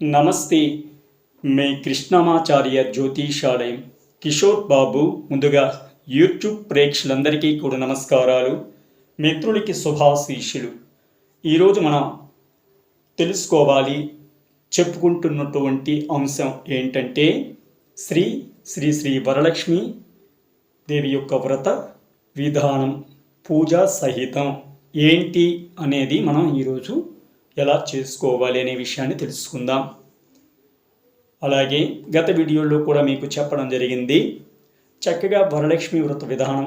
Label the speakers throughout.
Speaker 1: నమస్తే. మీ కృష్ణమాచార్య జ్యోతిషాలయం కిషోర్ బాబు. ముందుగా యూట్యూబ్ ప్రేక్షకులందరికీ కూడా నమస్కారాలు, మిత్రులకి శుభాశీస్సులు. ఈరోజు మనం తెలుసుకోవాలి చెప్పుకుంటున్నటువంటి అంశం ఏంటంటే శ్రీ శ్రీ శ్రీ వరలక్ష్మి దేవి యొక్క వ్రత విధానం, పూజా సహితం ఏంటి అనేది మనం ఈరోజు ఎలా చేసుకోవాలి అనే విషయాన్ని తెలుసుకుందాం. అలాగే గత వీడియోలో కూడా మీకు చెప్పడం జరిగింది, చక్కగా వరలక్ష్మి వ్రత విధానం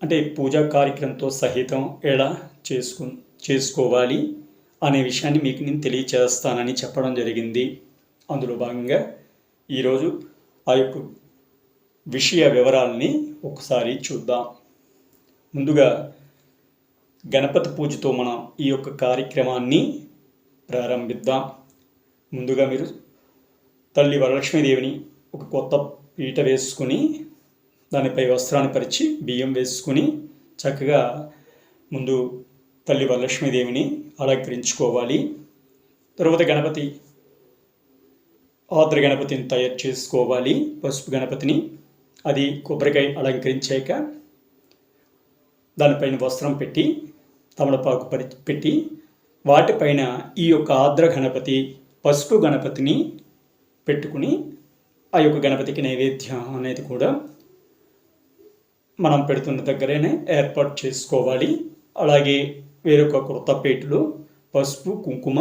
Speaker 1: అంటే పూజా కార్యక్రమంతో సహితం ఎలా చేసుకోవాలి అనే విషయాన్ని మీకు నేను తెలియచేస్తానని చెప్పడం జరిగింది. అందులో భాగంగా ఈరోజు ఆ యొక్క విషయ వివరాలని ఒకసారి చూద్దాం. ముందుగా గణపతి పూజతో మనం ఈ యొక్క కార్యక్రమాన్ని ప్రారంభిద్దాం. ముందుగా మీరు తల్లి వరలక్ష్మీదేవిని ఒక కొత్త పీట వేసుకుని దానిపై వస్త్రాన్ని పరిచి బియ్యం వేసుకుని చక్కగా ముందు తల్లి వరలక్ష్మీదేవిని అలంకరించుకోవాలి. తరువాత ఆద్ర గణపతిని తయారు చేసుకోవాలి. పసుపు గణపతిని అది కొబ్బరికాయ అలంకరించాక దానిపైన వస్త్రం పెట్టి తమలపాకు పెట్టి వాటిపైన ఈ యొక్క ఆద్ర గణపతి పసుపు గణపతిని పెట్టుకుని ఆ యొక్క గణపతికి నైవేద్యం అనేది కూడా మనం పెడుతున్న దగ్గరనే ఏర్పాటు చేసుకోవాలి. అలాగే వేరొక కృతపేటలో పసుపు, కుంకుమ,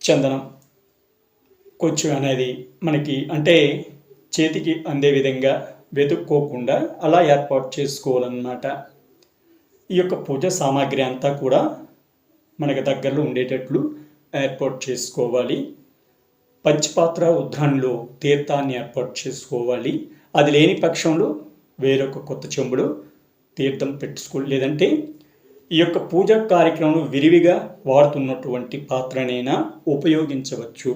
Speaker 1: చందనం కొంచెం అనేది మనకి అంటే చేతికి అందే విధంగా వెతుక్కోకుండా అలా ఏర్పాటు చేసుకోవాలన్నమాట. ఈ యొక్క పూజ సామాగ్రి అంతా కూడా మనకు దగ్గరలో ఉండేటట్లు ఏర్పాటు చేసుకోవాలి. పంచపాత్ర ఉద్రాన్లో తీర్థాన్ని ఏర్పాటు చేసుకోవాలి. అది లేని పక్షంలో వేరొక కొత్త చెంబులో తీర్థం పెట్టుకోవాలి. లేదంటే ఈ యొక్క పూజా కార్యక్రమం విరివిగా వాడుతున్నటువంటి పాత్రనైనా ఉపయోగించవచ్చు.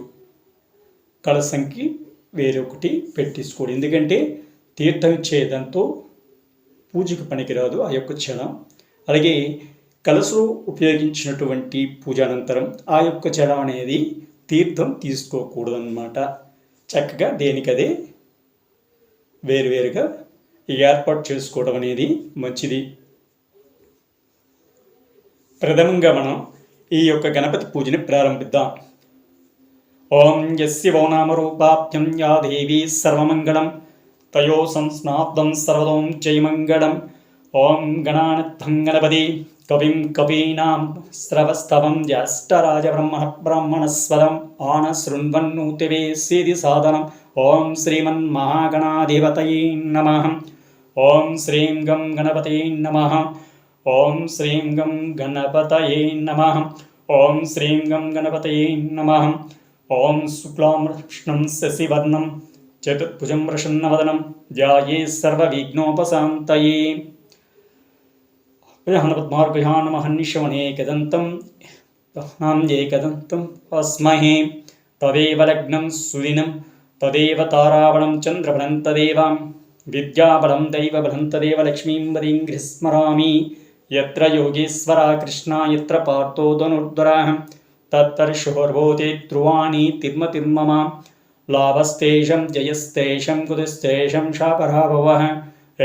Speaker 1: కలశంకి వేరొకటి పెట్టించుకోవాలి. ఎందుకంటే తీర్థం ఇచ్చేదంతో పూజకు పనికిరాదు ఆ యొక్క జలం. అలాగే కలశలో ఉపయోగించినటువంటి పూజానంతరం ఆ యొక్క జలం అనేది తీర్థం తీసుకోకూడదు అన్నమాట. చక్కగా దేనికదే వేరువేరుగా ఏర్పాటు చేసుకోవడం అనేది మంచిది. ప్రథమంగా మనం ఈ యొక్క గణపతి పూజని ప్రారంభిద్దాం. ఓం యస్య వో నామరూపాభ్యం యా దేవీ సర్వమంగళం తయో సంస్నాప్తం సర్వదోం జయమంగళం. ఓం గణానాథం గణపతి కవిం కవీనాం శ్రవస్తవం జ్యేష్ఠరాజబ్రహ్మణస్వరం ఆన శృణ్వన్నూతివే సిది సాధనం. ఓం శ్రీమన్మహాగణాధిపతయే నమః. ఓం శ్రీం గం గణపతయే నమః. ఓం శ్రీం గం గణపతయే నమః. ఓం శ్రీం గం గణపతయే నమః. ఓం శుక్లాం కృష్ణం శశివర్ణం చతుర్భుజం ప్రసన్నవదనం ధ్యాయే సర్వవిఘ్నోపశాంతయే. పద్మార్గయానమహర్నిశమనేకదంతం ఏకదంతం అస్మహే. తదేవ లగ్నం సుదినం తదేవ తారావళం చంద్రబలం తదేవాం విద్యాబలం దైవబలం తదేవ లక్ష్మీం వదీం గృహస్మరామి. యత్ర యోగేశ్వరా కృష్ణ యత్ర పార్థో ధనుర్ధరః తత్తర్షుర్భూతే ధ్రువాణి తిర్మతిర్మమ. లాభస్తేషం జయస్తేషం కుదిస్తేషం శాపరాభవః.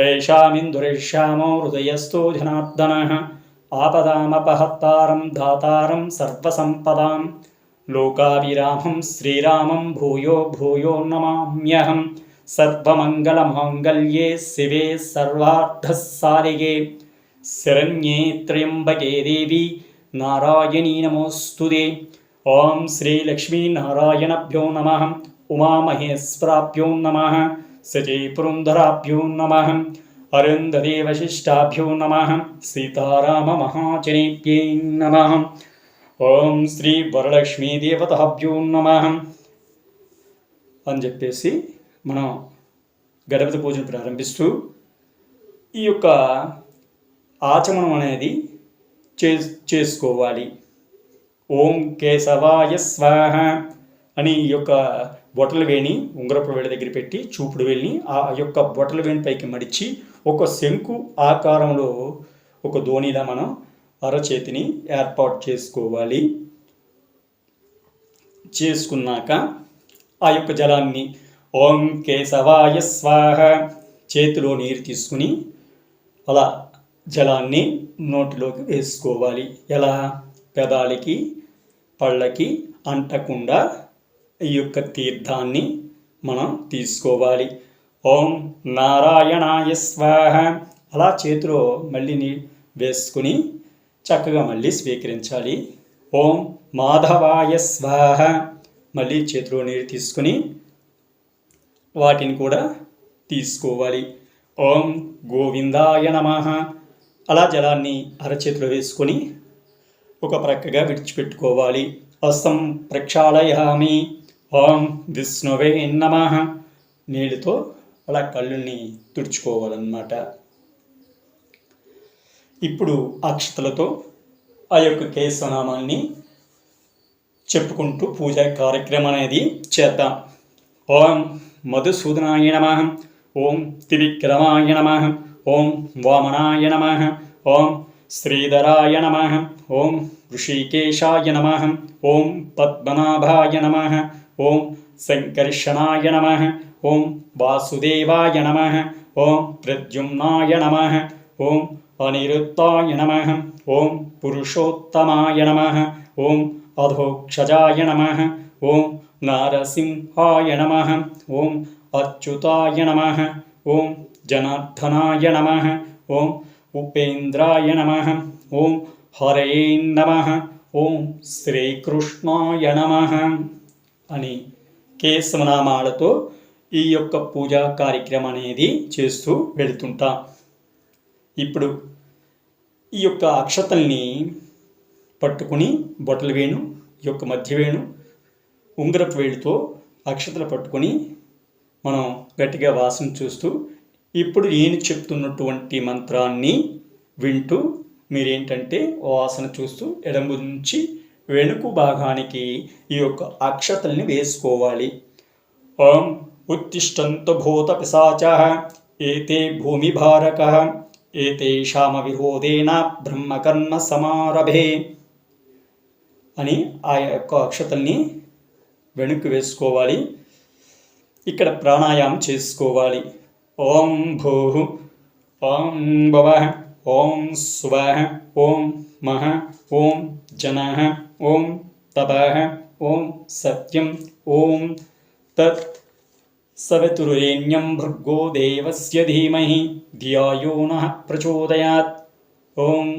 Speaker 1: ఏషామిందురేష్యామో హృదయస్థో జనార్దనః. ఆపదామపహత్తారం ధాతారం సర్వసంపదాం. లోకాభిరామం శ్రీరామం భూయో భూయో నమామ్యహం. సర్వమంగళమాంగళ్యే శివే సర్వార్థసాధికే శరణ్యే త్ర్యంబకే దేవి నారాయణీ నమోస్తుతే. ఓం శ్రీ లక్ష్మీనారాయణభ్యో నమః. ఉమామహేశ్వరాభ్యో నమః. సచీపురంధరాభ్యో నమః. అరుంధతే వశిష్టాభ్యో నమః. సీతారామమహాజనేభ్యే నమః. ఓం శ్రీ వరలక్ష్మీదేవతాభ్యో నమః అని చెప్పేసి మనం గణపతి పూజను ప్రారంభిస్తూ ఈ యొక్క ఆచమనం అనేది చేసుకోవాలి. ఓం కేశవాయ స్వాహ అని ఈ యొక్క బొటల వేణి ఉంగరపు వేళ్ళ దగ్గర పెట్టి చూపుడు వేలిని ఆ యొక్క బొటల వేణి పైకి మడిచి ఒక శంకు ఆకారంలో ఒక ధోనిలా మనం అరచేతిని ఏర్పాటు చేసుకోవాలి. చేసుకున్నాక ఆ యొక్క జలాన్ని ఓం కేశవాయ స్వాహ చేతిలో నీరు తీసుకుని అలా జలాన్ని నోటిలోకి వేసుకోవాలి. ఎలా? పెదాలకి పళ్ళకి అంటకుండా ఈ యొక్క తీర్థాన్ని మనం తీసుకోవాలి. ఓం నారాయణాయ స్వాహ అలా చేతిలో మళ్ళీ వేసుకుని చక్కగా మళ్ళీ స్వీకరించాలి. ఓం మాధవాయ స్వాహ మళ్ళీ చేతిలో నీరు తీసుకుని వాటిని కూడా తీసుకోవాలి. ఓం గోవిందాయ నమః అలా జలాన్ని అరచేతిలో వేసుకొని ఒక ప్రక్కగా విడిచిపెట్టుకోవాలి. హస్తం ప్రక్షాళయామి. ఓం విష్ణువే నమః నీళ్ళతో అలా కళ్ళుని తుడుచుకోవాలన్నమాట. ఇప్పుడు అక్షతలతో ఆ యొక్క కేశవనామాన్ని చెప్పుకుంటూ పూజా కార్యక్రమం అనేది చేద్దాం. ఓం మధుసూదనాయ నమః. ఓం త్రివిక్రమాయ నమః. ఓం వామనాయ నమః. ఓం శ్రీధరాయ నమః. ఓం ఋషికేశాయ నమః. ఓం పద్మనాభాయ నమః. ఓం సంకర్షణాయ నమః. ఓం వాసుదేవాయ నమః. ఓం ప్రద్యుమ్నాయ నమః. ఓం అనిరుద్ధాయ నమః. ఓం పురుషోత్తమాయ నమః. ఓం అధోక్షజాయ నమః. ఓం నారసింహాయ నమః. ఓం అచ్యుతాయ నమః. ఓం జనార్దనాయ నమః. ఓం ఉపేంద్రాయ నమః. ఓం హరే నమః. ఓం శ్రీకృష్ణాయ నమః అని కేశవనామాలతో ఈ యొక్క పూజా కార్యక్రమం అనేది చేస్తూ వెళుతుంటాం. ఇప్పుడు ఈ యొక్క అక్షతల్ని పట్టుకుని బొటల వేణు, ఈ యొక్క మధ్య వేణు, ఉంగరపు వేలుతో అక్షతలు పట్టుకొని మనం గట్టిగా వాసన చూస్తూ ఇప్పుడు నేను చెప్తున్నటువంటి మంత్రాన్ని వింటూ మీరేంటంటే వాసన చూస్తూ ఎడమ నుంచి వెనుక భాగానికి ఈ యొక్క అక్షతల్ని వేసుకోవాలి. ఓం ఉత్తిష్టంత భూత పిశాచః ఏతే భూమిభారకః ఏతేషామ విరోధేన బ్రహ్మకర్మ సమారభే అని ఆ యొక్క అక్షతల్ని వెనుక వేసుకోవాలి. ఇక్కడ ప్రాణాయామం చేసుకోవాలి. ఓం భూః, ఓం భువః, ఓం స్వః, ఓం మః, ఓం జనః, ఓం తపః, ఓం సత్యం, ఓం తత్ సవితుర్వరేణ్యం భర్గో దేవస్య ధీమహి ధియో నః ప్రచోదయాత్. ఓం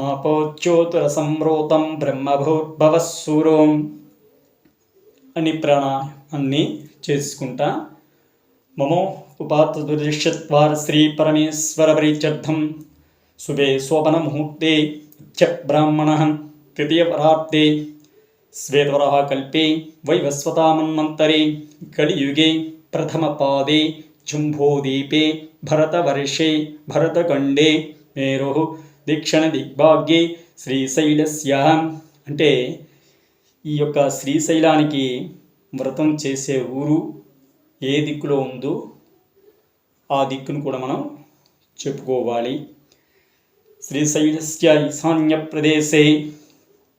Speaker 1: ఆపోజ్యోతిరసంభృతం బ్రహ్మభూర్భువః సూరోం అని ప్రాణాయామాన్ని చేసుకుంటా మమో ఉపాత్తదురిష్యత్వార శ్రీ పరమేశ్వర ప్రీత్యర్థం శుభే శోభన ముహూర్తే బ్రాహ్మణః తృతీయపరార్ధే శ్వేతవరాహ కల్పే వైవస్వతామన్వంతరే కలియుగే ప్రథమపాదే జంబోదీపే భరతవర్షే భరతఖండే మేరోః దక్షిణ దిగ్భాగ్యే శ్రీశైలస్య అంటే ఈ యొక్క శ్రీశైలానికి వ్రతం చేసే ఊరు ఏ దిక్కులో ఉందో ఆ దిక్కును కూడా మనం చెప్పుకోవాలి. శ్రీశైలస్య ఈశాన్య ప్రదేశే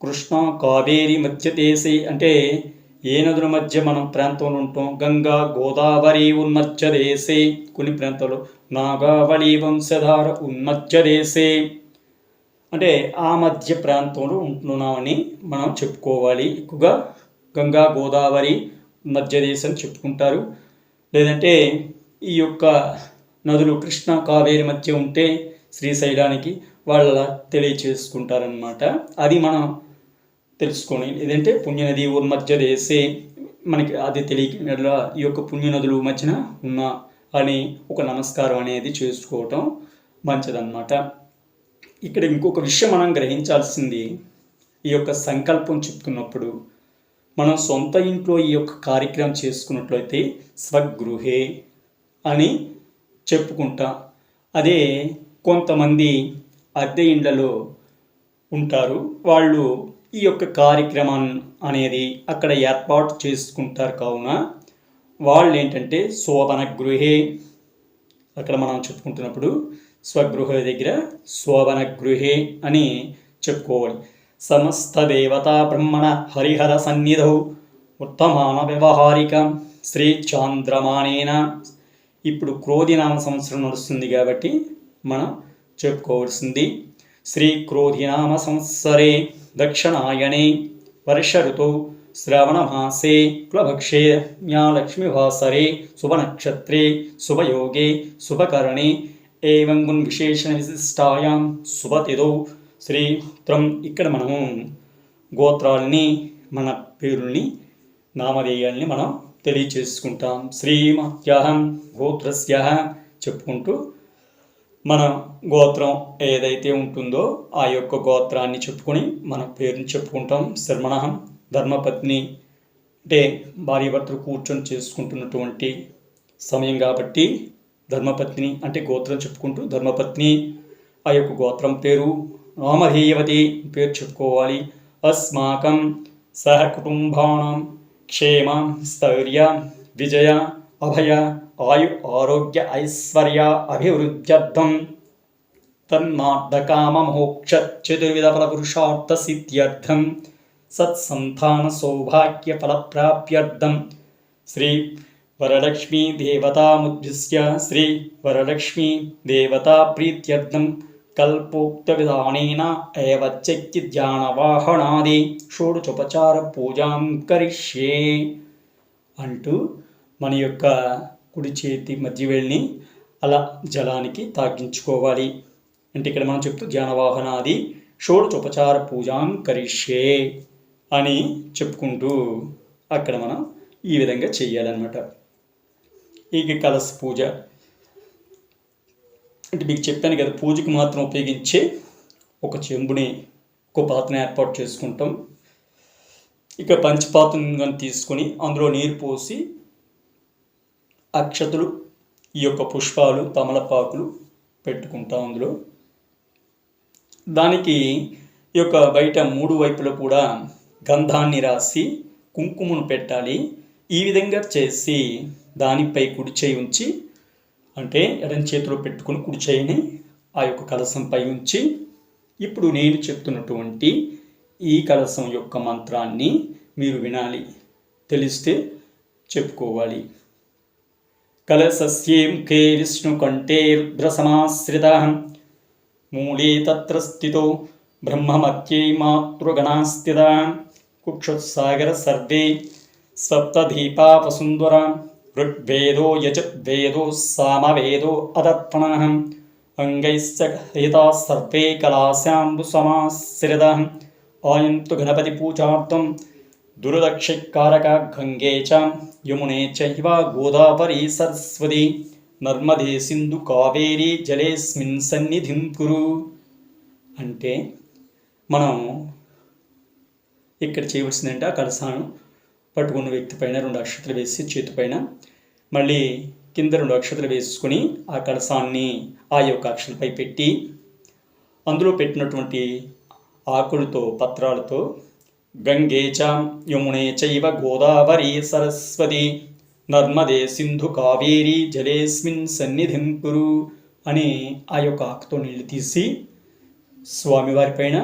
Speaker 1: కృష్ణ కావేరి మధ్యదేశే అంటే ఏ నదుల మధ్య మనం ప్రాంతంలో ఉంటాం. గంగా గోదావరి ఉన్మధ్యదేశే, కొన్ని ప్రాంతాల్లో నాగావళి వంశధార ఉన్మధ్యదేశే అంటే ఆ మధ్య ప్రాంతంలో ఉంటున్నామని మనం చెప్పుకోవాలి. ఎక్కువగా గంగా గోదావరి మధ్యదేశం చెప్పుకుంటారు. లేదంటే ఈ యొక్క నదులు కృష్ణ కావేరి మధ్య ఉంటే శ్రీశైలానికి వాళ్ళ తెలియచేసుకుంటారనమాట. అది మనం తెలుసుకొని లేదంటే పుణ్యనది ఉన్మధ్యదేశే మనకి అది తెలియక ఈ యొక్క పుణ్యనదులు మధ్యన ఉన్న అని ఒక నమస్కారం అనేది చేసుకోవటం మంచిదన్నమాట. ఇక్కడ ఇంకొక విషయం మనం గ్రహించాల్సింది, ఈ యొక్క సంకల్పం చెప్తున్నప్పుడు మనం సొంత ఇంట్లో ఈ యొక్క కార్యక్రమం చేసుకున్నట్లయితే స్వగృహే అని చెప్పుకుంటాం. అదే కొంతమంది అద్దె ఇండ్లలో ఉంటారు, వాళ్ళు ఈ యొక్క కార్యక్రమం అనేది అక్కడ ఏర్పాటు చేసుకుంటారు. కావున వాళ్ళు ఏంటంటే శోభన గృహే అక్కడ మనం చెప్పుకుంటున్నప్పుడు స్వగృహ దగ్గర శోభన గృహే అని చెప్పుకోవాలి. సమస్త దేవతా బ్రహ్మణ హరిహర సన్నిధౌ ఉత్తమాన వ్యవహారిక శ్రీ చాంద్రమానేన. ఇప్పుడు క్రోధినామ సంవత్సరం నడుస్తుంది కాబట్టి మనం చెప్పుకోవాల్సింది శ్రీ క్రోధినామ సంవత్సరే దక్షిణాయనే వర్ష ఋతౌ శ్రవణమాసే కులభక్షే లక్ష్మీవాసరే శుభనక్షత్రే శుభయోగే శుభకరణే ఏవం గుణ విశేషణ విశిష్టాయాం శుభతిథౌ శ్రీత్రం. ఇక్కడ మనము గోత్రాలని మన పేరుల్ని నామధేయాల్ని మనం తెలియచేసుకుంటాం. శ్రీమత్యాహం గోత్రస్య చెప్పుకుంటూ మన గోత్రం ఏదైతే ఉంటుందో ఆ యొక్క గోత్రాన్ని చెప్పుకొని మన పేరుని చెప్పుకుంటాం. శర్మణహం ధర్మపత్ని అంటే భార్యాభర్తలు కూర్చొని చేసుకుంటున్నటువంటి సమయం కాబట్టి ధర్మపత్ని అంటే గోత్రం చెప్పుకుంటూ ధర్మపత్ని ఆ యొక్క గోత్రం పేరు. నామధేయవతి పేరు చెప్పుకోవాలి. అస్మాకం సహ కుటుంబానాం క్షేమ స్థైర్య విజయ అభయ ఆయు ఆరోగ్య ఐశ్వర్య అభివృద్ధ్యర్థం తన్మార్థకామ మోక్ష చతుర్విధ ఫల పురుషార్థ సిద్ధ్యర్థం సత్సంతాన సౌభాగ్య ఫలప్రాప్త్యర్థం శ్రీ వరలక్ష్మీ దేవతాముద్దిశ్య శ్రీ వరలక్ష్మీ దేవతా ప్రీత్యర్థం కల్పోక్త విధానేన ఏవ చక్కి ధ్యానవాహనాది షోడచోపచార పూజాం కరిష్యే అంటూ మన యొక్క కుడి చేతి మధ్య వేలిని అలా జలానికి తాగించుకోవాలి. అంటే ఇక్కడ మనం చెప్తూ ధ్యానవాహనాది షోడచోపచార పూజాం కరిష్యే అని చెప్పుకుంటూ అక్కడ మనం ఈ విధంగా చెయ్యాలన్నమాట. ఇక కలశ పూజ అంటే మీకు చెప్పాను కదా, పూజకు మాత్రం ఉపయోగించే ఒక చెంబుని ఒక పాత్రను ఏర్పాటు చేసుకుంటాం. ఇక పంచపాత్రను తీసుకొని అందులో నీరు పోసి అక్షతలు ఈ యొక్క పుష్పాలు తమలపాకులు పెట్టుకుంటాం. అందులో దానికి ఈ యొక్క బయట 3 వైపులా కూడా గంధాన్ని రాసి కుంకుమను పెట్టాలి. ఈ విధంగా చేసి దానిపై కుడి చేయి ఉంచి అంటే ఎడమ చేతిలో పెట్టుకుని కుడి చేయిని ఆ యొక్క కలశంపై ఉంచి ఇప్పుడు నేను చెప్తున్నటువంటి ఈ కలశం యొక్క మంత్రాన్ని మీరు వినాలి, తెలిస్తే చెప్పుకోవాలి. కలశస్యేం కే విష్ణుకంఠే రుద్రసమాశ్రితః మూలే తత్ర స్థితో బ్రహ్మమధ్యే మాతృగణాస్థితః కుక్షుత్సాగర సర్వే సప్తదీపా వసుంధరా ఋగ్వేదో యజుర్వేదో సామవేదో అదర్పణః అంగైశ్చ హేతా సర్వే కలాశాంబు సమాశ్రితః ఆయంతు గణపతి పూజార్థం దురదక్షికారక గంగే చ యమునే చైవ గోదావరి సరస్వతి నర్మదే సింధు కావేరి జలేస్మిన్ సన్నిధిం కురు. అంటే మనం ఇక్కడ చేయవలసిందంటే ఆ కలశాను పట్టుకున్న వ్యక్తి పైన 2 అక్షతలు వేసి చేతి పైన మళ్ళీ కింద 2 అక్షతలు వేసుకొని ఆ కలశాన్ని ఆ యొక్క అక్షతలపై పెట్టి అందులో పెట్టినటువంటి ఆకులతో పత్రాలతో గంగే చ యమునే చైవ గోదావరి సరస్వతి నర్మదే సింధు కావేరి జలేస్మిన్ సన్నిధిం కురు అని ఆ యొక్క ఆకుతో నీళ్లు తీసి స్వామివారి పైన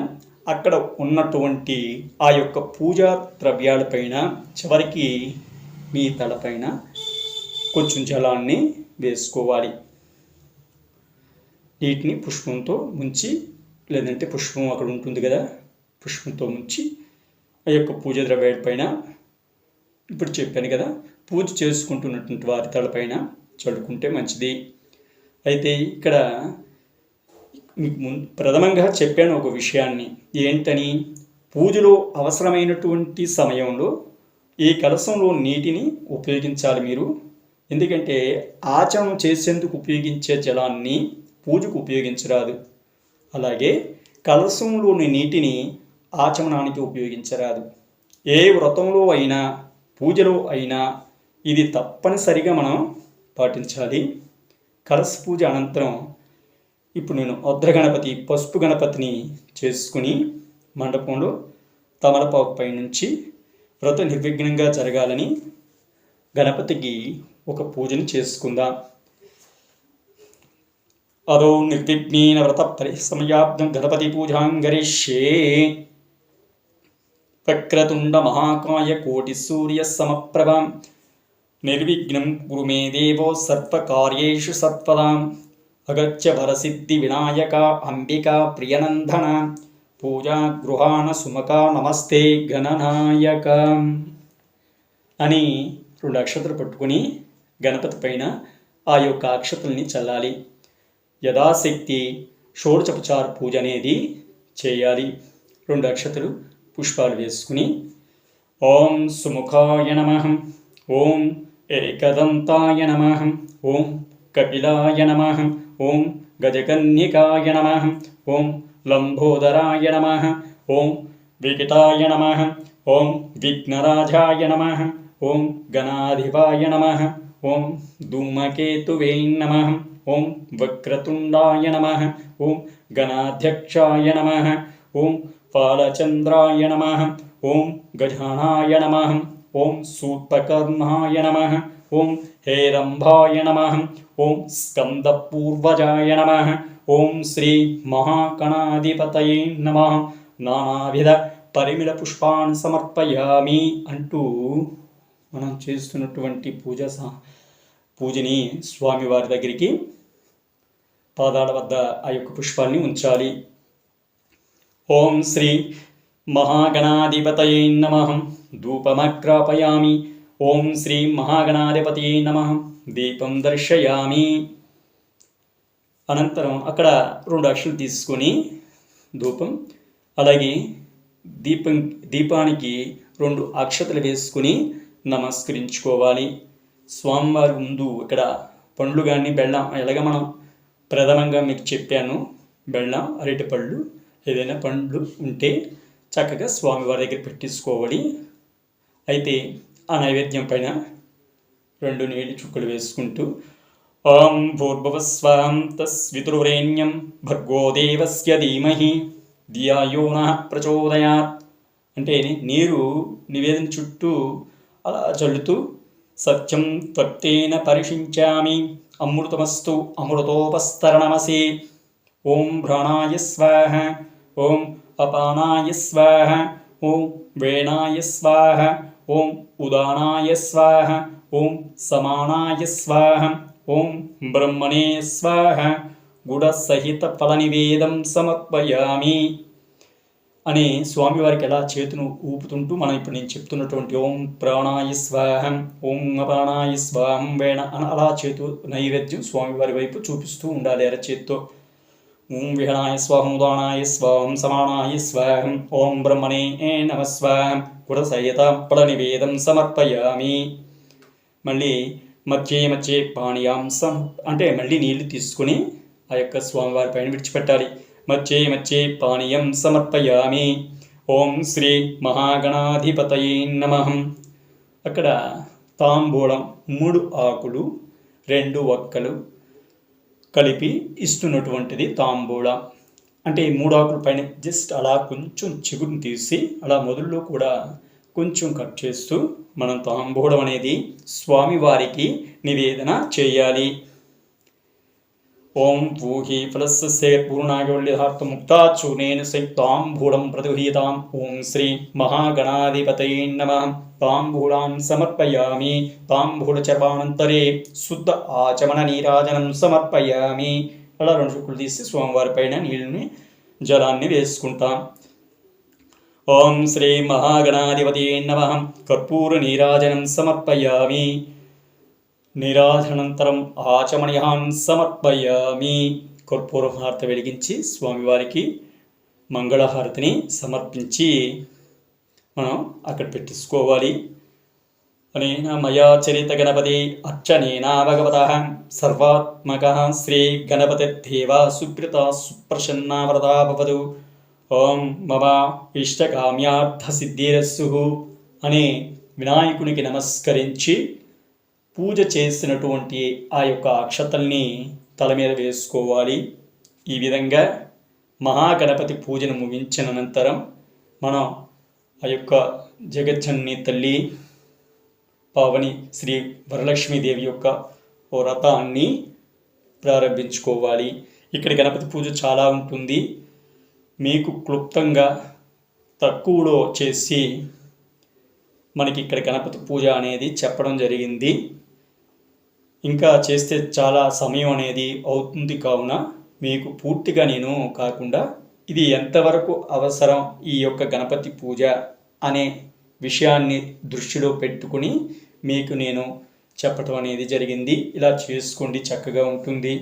Speaker 1: అక్కడ ఉన్నటువంటి ఆ యొక్క పూజా ద్రవ్యాలపైన చివరికి మీ తలపైన కొంచెం జలాన్ని వేసుకోవాలి. నీటిని పుష్పంతో ముంచి లేదంటే పుష్పం అక్కడ ఉంటుంది కదా, పుష్పంతో ముంచి ఆ యొక్క పూజ ద్రవ్యాలపైన ఇప్పుడు చెప్పాను కదా పూజ చేసుకుంటున్నటువంటి వారి తలపైన చల్లుకుంటే మంచిది. అయితే ఇక్కడ మీకు ప్రథమంగా చెప్పాను ఒక విషయాన్ని, ఏంటని, పూజలో అవసరమైనటువంటి సమయంలో ఈ కలశంలో నీటిని ఉపయోగించాలి మీరు. ఎందుకంటే ఆచరణ చేసేందుకు ఉపయోగించే జలాన్ని పూజకు ఉపయోగించరాదు. అలాగే కలశంలోని నీటిని ఆచమనానికి ఉపయోగించరాదు. ఏ వ్రతంలో అయినా పూజలో అయినా ఇది తప్పనిసరిగా మనం పాటించాలి. కలశ పూజ అనంతరం ఇప్పుడు నేను అర్ధ గణపతి పసుపు గణపతిని చేసుకుని మండపంలో తమలపాకు పై నుంచి వ్రత నిర్విఘ్నంగా జరగాలని గణపతికి ఒక పూజను చేసుకుందాం. అదో నిర్విఘ్నేన వ్రత పరిసమయాబ్దం గణపతి పూజాం గరిష్యే. వక్రతుండ మహాకాయ కోటి సూర్య సమప్రభాం నిర్విఘ్నం కురు మే దేవో సర్వకార్యేషు సత్వదాం అగత్య వరసిద్ధి వినాయక అంబికా ప్రియనందన పూజా గృహాన సుమక నమస్తే గణనాయక అని 2 అక్షతలు పట్టుకుని గణపతి పైన ఆ యొక్క అక్షతల్ని చల్లాలి. యథాశక్తి షోడశోపచార పూజ అనేది చేయాలి. 2 అక్షతలు పుష్పాలు వేసుకుని ఓం సుముఖాయ నమః, ఓం ఏకదంతాయ నమః, ఓం కపిలాయ నమః, ఓం గజకన్యకాయ నమః, ఓం లంబోదరాయ నమః, ఓం వికటాయ నమః, ఓం విఘ్నరాజాయ నమః, ఓం గణాధిపాయ నమః, ఓం ధూమకేతువే నమః, ఓం వక్రతుండాయ నమః, ఓం గణాధ్యక్షాయ నమః, ఓం పాలచంద్రాయ నమః, ఓం గజానాయ నమః, ఓం శూర్పకర్ణాయ నమః, ఓం హేరంభాయ నమః, ఓం స్కందపూర్వజాయ నమః, ఓం శ్రీ మహాగణాధిపతయే నమః, నానావిధ పరిమిళ పుష్పాన్ని సమర్పయామి అంటూ మనం చేస్తున్నటువంటి పూజని స్వామివారి దగ్గరికి పాదాల వద్ద ఆ యొక్క పుష్పాన్ని ఉంచాలి. ఓం శ్రీ మహాగణాధిపతయే నమః ధూపమగ్రాపయామి. ఓం శ్రీ మహాగణాధిపతయే నమః దీపం దర్శయామి. అనంతరం అక్కడ 2 అక్షలు తీసుకొని ధూపం, అలాగే దీపానికి 2 అక్షతలు వేసుకుని నమస్కరించుకోవాలి. స్వామివారి ముందు ఇక్కడ పండ్లు కానీ బెల్లం, ఎలాగ మనం ప్రథమంగా మీకు చెప్పాను, బెల్లం, అరటిపళ్ళు, ఏదైనా పండ్లు ఉంటే చక్కగా స్వామివారి దగ్గర పెట్టించుకోవాలి. అయితే ఆ నైవేద్యం పైన 2 నీళ్ళు చుక్కలు వేసుకుంటూ ఓం భూర్భువస్వాం తస్వితుర్వరేణ్యం భర్గో దేవస్య ధీమహి ధియో నః ప్రచోదయాత్ అంటే నీరు నివేదన చుట్టూ అలా చల్లుతూ సత్యం త్వక్తేన పరిషించామి అమృతమస్తు అమృతోపస్తరణమసి. ఓం భ్రాణాయ స్వాహ, ఓం అపానాయ స్వాహ, ఓం వేణాయ స్వాహ, ఓం ఉదానాయ స్వాహ, ఓం సమానాయ స్వాహ, ఓం బ్రహ్మణే స్వాహ గుడసహిత ఫలనివేదం సమర్పయామి అని స్వామివారికి ఎలా చేతును ఊపుతుంటూ మనం ఇప్పుడు నేను చెప్తున్నటువంటి ఓం ప్రాణాయ స్వాహం, ఓం అపానాయ స్వాహం, వేణ అని అలా చేతు నైవేద్యం స్వామివారి వైపు చూపిస్తూ ఉండాలి అరచేత్తో. ఓం విహణాయ స్వాహం, ఉదానాయ స్వాహం, సమానాయ స్వాహం, ఓం బ్రహ్మణే నమ స్వాహం గుడసహిత ఫలనివేదం సమర్పయామి. మళ్ళీ మధ్యే పానీయాంసం అంటే మళ్ళీ నీళ్లు తీసుకుని ఆ యొక్క స్వామివారి పైన విడిచిపెట్టాలి. మధ్యే పానీయం సమర్పయామి. ఓం శ్రీ మహాగణాధిపతయే నమః. అక్కడ తాంబూలం 3 ఆకులు 2 ఒక్కలు కలిపి ఇస్తున్నటువంటిది తాంబూలం. అంటే 3 ఆకుల పైన జస్ట్ అలా కొంచెం చిగురుని తీసి అలా మొదల్లో కూడా కొంచెం కట్ చేస్తూ మనం తాంబూలం అనేది స్వామివారికి నివేదన చేయాలి. ఓం పూహి ఫలస్సే పూర్ణాగౌళ్యహార్థముక్తాచూర్ణేన సంయుక్తాంబూలం ప్రతిగృహీతాం. ఓం శ్రీ మహాగణాధిపతయే నమః. తాంబూలాన్ సమర్పయామి. తాంబూలచర్వానంతరే శుద్ధ ఆచమన నీరాజనం సమర్పయామి. అలా 2 చుక్కలు తీసి స్వామివారి పైన నీళ్ళని జలాన్ని వేసుకుంటాం. ఓం శ్రీ మహాగణాధిపతయే నమః. కర్పూర నీరాజనం సమర్పయామి. నీరాజనంతరం ఆచమనీయాన్ సమర్పయామి. కర్పూర హారతి వెలిగించి స్వామివారికి మంగళహారతిని సమర్పించి మనం అక్కడ పెట్టించుకోవాలి. అనేన మయా చరిత గణపతి అర్చనేనా భగవతః సర్వాత్మకః శ్రీ గణపతిర్దేవ సుప్రీత సుప్రసన్నా వరదా భవతు. ఓం మమ ఇష్టకామ్యార్థ సిద్ధిరస్సు అని వినాయకునికి నమస్కరించి పూజ చేసినటువంటి ఆ యొక్క అక్షతల్ని తల మీద వేసుకోవాలి. ఈ విధంగా మహాగణపతి పూజను ముగించిన అనంతరం మనం ఆ యొక్క జగజ్జనని తల్లి పావని శ్రీ వరలక్ష్మీదేవి యొక్క వ్రతాన్ని ప్రారంభించుకోవాలి. ఇక్కడ గణపతి పూజ చాలా ఉంటుంది. మీకు క్లుప్తంగా తక్కువలో చేసి మనకి ఇక్కడ గణపతి పూజ అనేది చెప్పడం జరిగింది. ఇంకా చేస్తే చాలా సమయం అనేది అవుతుంది. కావున మీకు పూర్తిగా నేను కాకుండా ఇది ఎంతవరకు అవసరం ఈ యొక్క గణపతి పూజ అనే విషయాన్ని దృష్టిలో పెట్టుకుని మీకు నేను చెప్పటం అనేది జరిగింది. ఇలా చేసుకోండి, చక్కగా ఉంటుంది.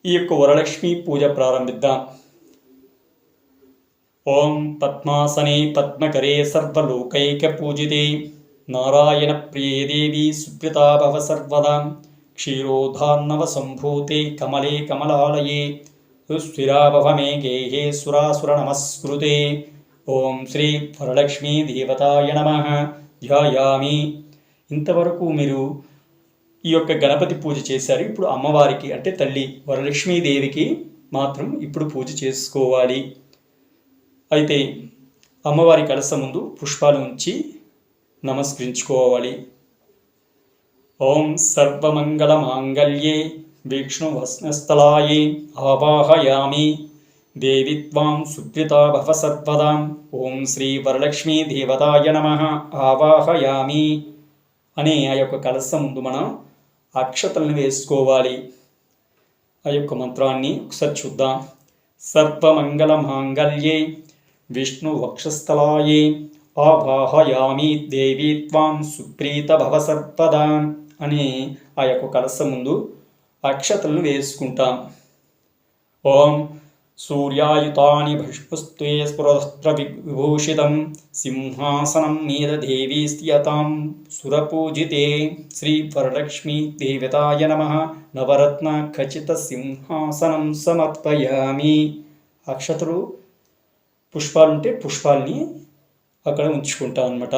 Speaker 1: ఈ యొక్క వరలక్ష్మి పూజ ప్రారంభిద్దాం. ఓం పద్మాసనే పద్మకరే సర్వలోకైక పూజితే నారాయణ ప్రియే దేవి సుప్రీతా భవ సర్వదా క్షీరోధార్ణవ సంభూతే కమలే కమలాలయే సుస్థిరా భవ మే గేహే సురాసుర నమస్కృతే. ఓం శ్రీ వరలక్ష్మీ దేవతాయ నమః. ధ్యాయామి. ఇంతవరకు మీరు ఈ యొక్క గణపతి పూజ చేశారు. ఇప్పుడు అమ్మవారికి అంటే తల్లి వరలక్ష్మీదేవికి మాత్రం ఇప్పుడు పూజ చేసుకోవాలి. అయితే అమ్మవారి కలశం ముందు పుష్పాలు ఉంచి నమస్కరించుకోవాలి. ఓం సర్వమంగళ మాంగళ్యే విష్ణువస్నస్థలాయే ఆవాహయామి దేవి త్వాం సుప్రీతా భవ సర్వదా. ఓం శ్రీ వరలక్ష్మీ దేవతాయ నమః ఆవాహయామి అని ఆ యొక్క కలశం ముందు మనం అక్షతలను వేసుకోవాలి. ఆ యొక్క మంత్రాన్ని ఒకసారి చూద్దాం. సర్వమంగళ మాంగళ్యే విష్ణు వక్షస్థలాయే ఆవాహయామి దేవి త్వాం సుప్రీత భవ సర్వదా అని ఆ యొక్క కలశం ముందు అక్షతలను వేసుకుంటాం. ఓం సూర్యాయుతాని భష్పుస్తే స్ఫురస్త్ర విభూషితం సింహాసనం మీద దేవీ స్థియతాం సురపూజితే శ్రీ వరలక్ష్మీ దేవతాయ నమః నవరత్న ఖచిత సింహాసనం సమర్పయామి. అక్షతలు పుష్పాలుంటే పుష్పాలని అక్కడ ఉంచుకుంటాం అన్నమాట.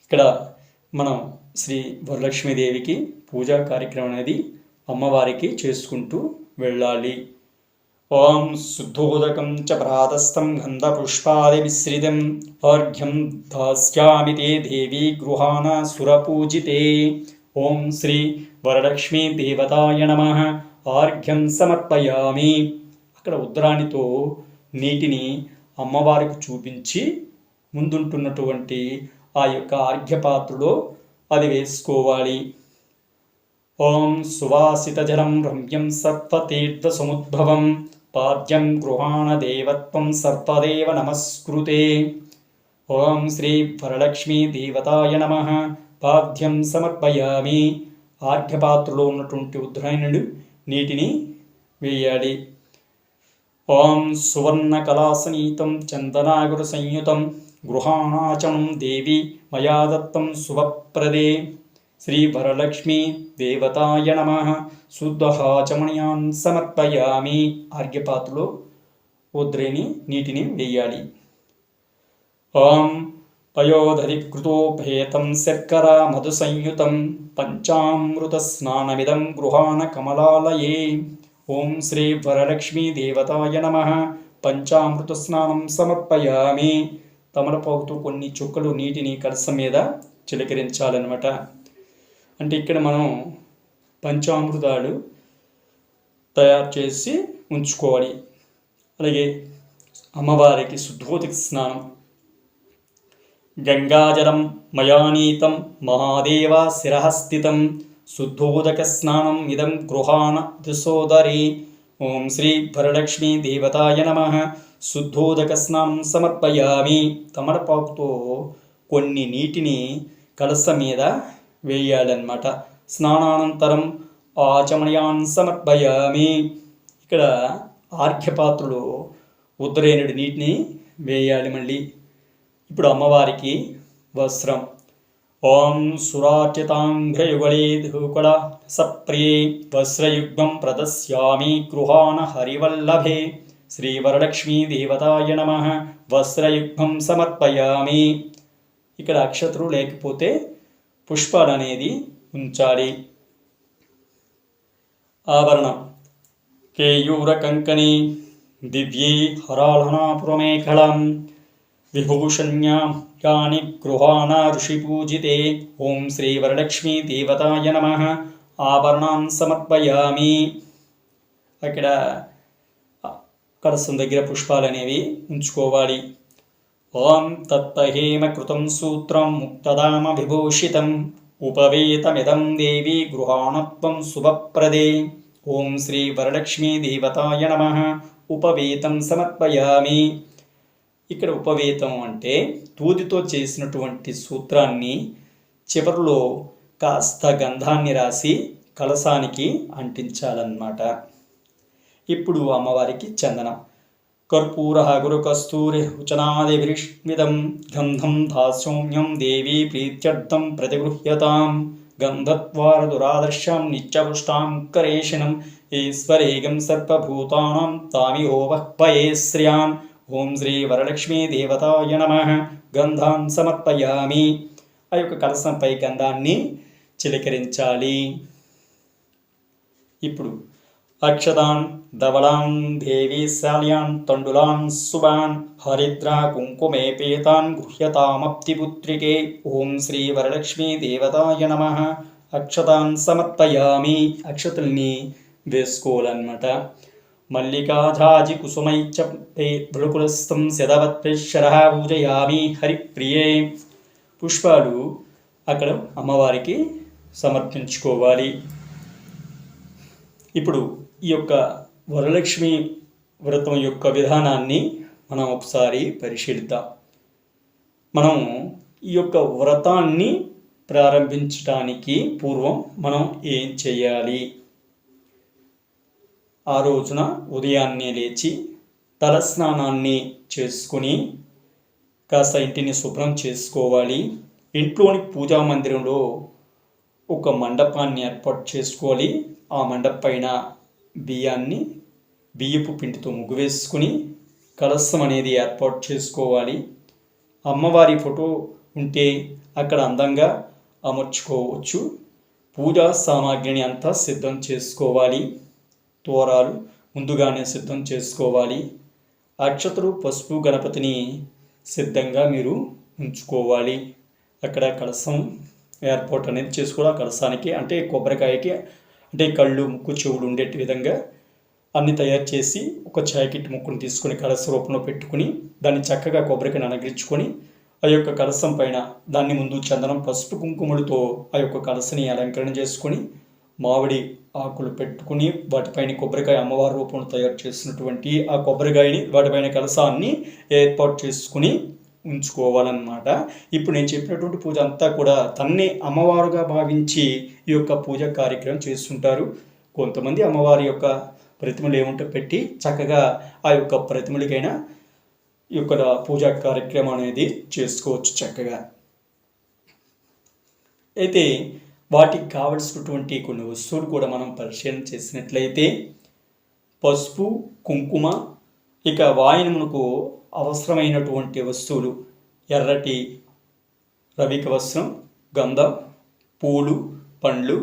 Speaker 1: ఇక్కడ మనం శ్రీ వరలక్ష్మీదేవికి పూజా కార్యక్రమం అనేది అమ్మవారికి చేసుకుంటూ వెళ్ళాలి. ఓం శుద్ధోదకం చ ప్రాతస్థం గంధపుష్పాది మిశ్రితం అర్ఘ్యం దాస్యామి తే దేవి గృహాణ సురపూజితే. ఓం శ్రీ వరలక్ష్మీ దేవతాయ నమః. ఆర్ఘ్యం సమర్పయామి. అక్కడ ఉత్తరానితో నీటిని అమ్మవారికి చూపించి ముందుంటున్నటువంటి ఆ యొక్క ఆర్ఘ్యపాత్రలో అది వేసుకోవాలి. ఓం సువాసిత జలం రమ్యం సర్వతీర్థ సముద్భవం పాద్యం గృహాణ దేవత్వం సర్వదేవ నమస్కృతే. ఓం శ్రీ వరలక్ష్మీ దేవతాయ నమః. పాద్యం సమర్పయామి. ఆర్ఘ్యపాత్రలో ఉన్నటువంటి ఉద్రాయణుడు నీటిని వేయాలి. ఓం సువర్ణ కళాసనీతం చందనాగుర సంయుతం గృహాణాచమం దేవి మయా దత్తం శుభప్రదే. శ్రీ వరలక్ష్మీ దేవతాయ నమః. శుద్ధహాచమణ్యాన్ సమర్పయామి. ఆర్ఘ్యపాత్రలో ఉద్రేని నీటిని వేయాలి. ఓం పయోధరికృతోపేతం శర్కరా మధు సంయుతం పంచామృత స్నానమిదం గృహాణ కమలాలయే. ఓం శ్రీ వరలక్ష్మీ దేవతాయ నమః. పంచామృత స్నానం సమర్పయామి. తమలపాకుతో కొన్ని చుక్కలు నీటిని కలశం మీద చిలకరించాలన్నమాట. అంటే ఇక్కడ మనం పంచామృతాలు తయారు చేసి ఉంచుకోవాలి. అలాగే అమ్మవారికి శుద్ధోదక స్నానం. గంగాజలం మయానీతం మహాదేవ శిరఃస్థితం శుద్ధోదక స్నానం ఇదం గృహాణ దిశోదరే. ఓం శ్రీ వరలక్ష్మీ దేవతాయ నమః. శుద్ధోదక స్నానం సమర్పయామి. తమలపాకుతో కొన్ని నీటిని కలశం మీద వేయాలన్నమాట. స్నానానంతరం ఆచమనయాన్ సమర్పయామి. ఇక్కడ ఆర్ఘ్యపాత్రలో ఉత్తరేణుడి నీటిని వేయాలి. మళ్ళీ ఇప్పుడు అమ్మవారికి వస్త్రం. ఓం సురార్చితాంఘ్రయుగళే ధూకళ సప్రియే వస్త్రయుగ్మం ప్రదస్యామి గృహాణ హరివల్లభే. శ్రీ వరలక్ష్మీ దేవతాయ నమః. వస్త్రయుగ్మం సమర్పయామి. ఇక్కడ అక్షతలు లేకపోతే పుష్పాలు అనేది ఉంచాలి. ఆభరణం. కేయూర కంకణి దివ్యే హరాళనాపురమేఖళం విభూషణ్యాం యాని గృహాణ ఋషిపూజితే. ఓం శ్రీ వరలక్ష్మీ దేవతాయ నమః. ఆభరణాన్ సమర్పయామి. అక్కడ కలశం దగ్గర పుష్పాలు అనేవి ఉంచుకోవాలి. ఓం తత్పహేమకృతం సూత్రం ముక్తదామ విభూషితం ఉపవేతమిదం దేవి గృహాణత్వం శుభప్రదే. ఓం శ్రీ వరలక్ష్మీ దేవతాయ నమః. ఉపవేతం సమర్పయామి. ఇక్కడ ఉపవేతం అంటే దూదితో చేసినటువంటి సూత్రాన్ని చివరిలో కాస్త గంధాన్ని రాసి కలశానికి అంటించాలన్నమాట. ఇప్పుడు అమ్మవారికి చందనం. కర్పూర గురుకస్తూరి ఉచనాదిభిరిష్మిదం గంధం దాసౌమ్యం దేవీ ప్రీత్యర్థం ప్రతిగృహ్యతాం. గంధద్వారదురాదర్శం నిత్యపుష్టాం కరేషిణం ఈశ్వరేగం సర్వభూతానాం తామిహోవహ్వయే శ్రియాం. ఓం శ్రీ వరలక్ష్మీ దేవతాయ నమః. గంధాన్ సమర్పయామి. ఆ యొక్క కలశంపై గంధాన్ని చిలకరించాలి. ఇప్పుడు అక్షతాన్ ధవళాన్ దేవీ శాల్యాన్ తండులాన్ శుభాన్ హరిద్రా కుంకుమేపేతాన్ గృహ్యతామప్తిపుత్రికే. ఓం శ్రీ వరలక్ష్మీ దేవతాయ నమః. అక్షతాన్ సమర్పయామి. అక్షతుల్ని వేసుకోవాలన్నమాట. మల్లికాజాజి కుసుమైచ్చ బృకులస్థం శతవత్పేశ్వర పూజయామి హరిప్రియే. పుష్పాలు అక్కడ అమ్మవారికి సమర్పించుకోవాలి. ఇప్పుడు ఈ యొక్క వరలక్ష్మి వ్రతం యొక్క విధానాన్ని మనం ఒకసారి పరిశీలిద్దాం. మనం ఈ యొక్క వ్రతాన్ని ప్రారంభించడానికి పూర్వం మనం ఏం చేయాలి? ఆ రోజున ఉదయాన్నే లేచి తలస్నానాన్ని చేసుకుని కాస్త ఇంటిని శుభ్రం చేసుకోవాలి. ఇంట్లోని పూజా మందిరంలో ఒక మండపాన్ని ఏర్పాటు చేసుకోవాలి. ఆ మండపం పైన బియ్యపు పిండితో ముగ్గు వేసుకుని కలశం అనేది ఏర్పాటు చేసుకోవాలి. అమ్మవారి ఫోటో ఉంటే అక్కడ అందంగా అమర్చుకోవచ్చు. పూజా సామాగ్రిని అంతా సిద్ధం చేసుకోవాలి. తోరాలు ముందుగానే సిద్ధం చేసుకోవాలి. అక్షతలు, పసుపు, గణపతిని సిద్ధంగా మీరు ఉంచుకోవాలి. అక్కడ కలశం ఏర్పాటు అనేది చేసుకోవాలి. ఆ కలశానికి అంటే కొబ్బరికాయకి అంటే కళ్ళు, ముక్కు, చెవులు ఉండేటి విధంగా అన్ని తయారు చేసి ఒక జాకెట్ ముక్కును తీసుకొని కలశ రూపంలో పెట్టుకుని దాన్ని చక్కగా కొబ్బరికాయని అనగిరించుకొని ఆ యొక్క కలశం పైన దాన్ని ముందు చందనం, పసుపు, కుంకుమలతో ఆ యొక్క కలశని అలంకరణ చేసుకొని మామిడి ఆకులు పెట్టుకుని వాటిపైన కొబ్బరికాయ అమ్మవారి రూపంలో తయారు చేసినటువంటి ఆ కొబ్బరికాయని వాటిపైన కలశాన్ని ఏర్పాటు చేసుకుని ఉంచుకోవాలన్నమాట. ఇప్పుడు నేను చెప్పినటువంటి పూజ అంతా కూడా తన్నే అమ్మవారుగా భావించి ఈ యొక్క పూజ కార్యక్రమం చేస్తుంటారు. కొంతమంది అమ్మవారి యొక్క ప్రతిమలు ఏముంటో పెట్టి చక్కగా ఆ యొక్క ప్రతిమలకైనా ఈ యొక్క పూజా కార్యక్రమం అనేది చేసుకోవచ్చు చక్కగా. అయితే వాటికి కావలసినటువంటి కొన్ని వస్తువులు కూడా మనం పరిశీలన చేసినట్లయితే పసుపు, కుంకుమ, ఇక వాయనమునకు అవసరమైనటువంటి వస్తువులు ఎర్రటి రవిక వస్త్రం, గంధం, పూలు, పండ్లు,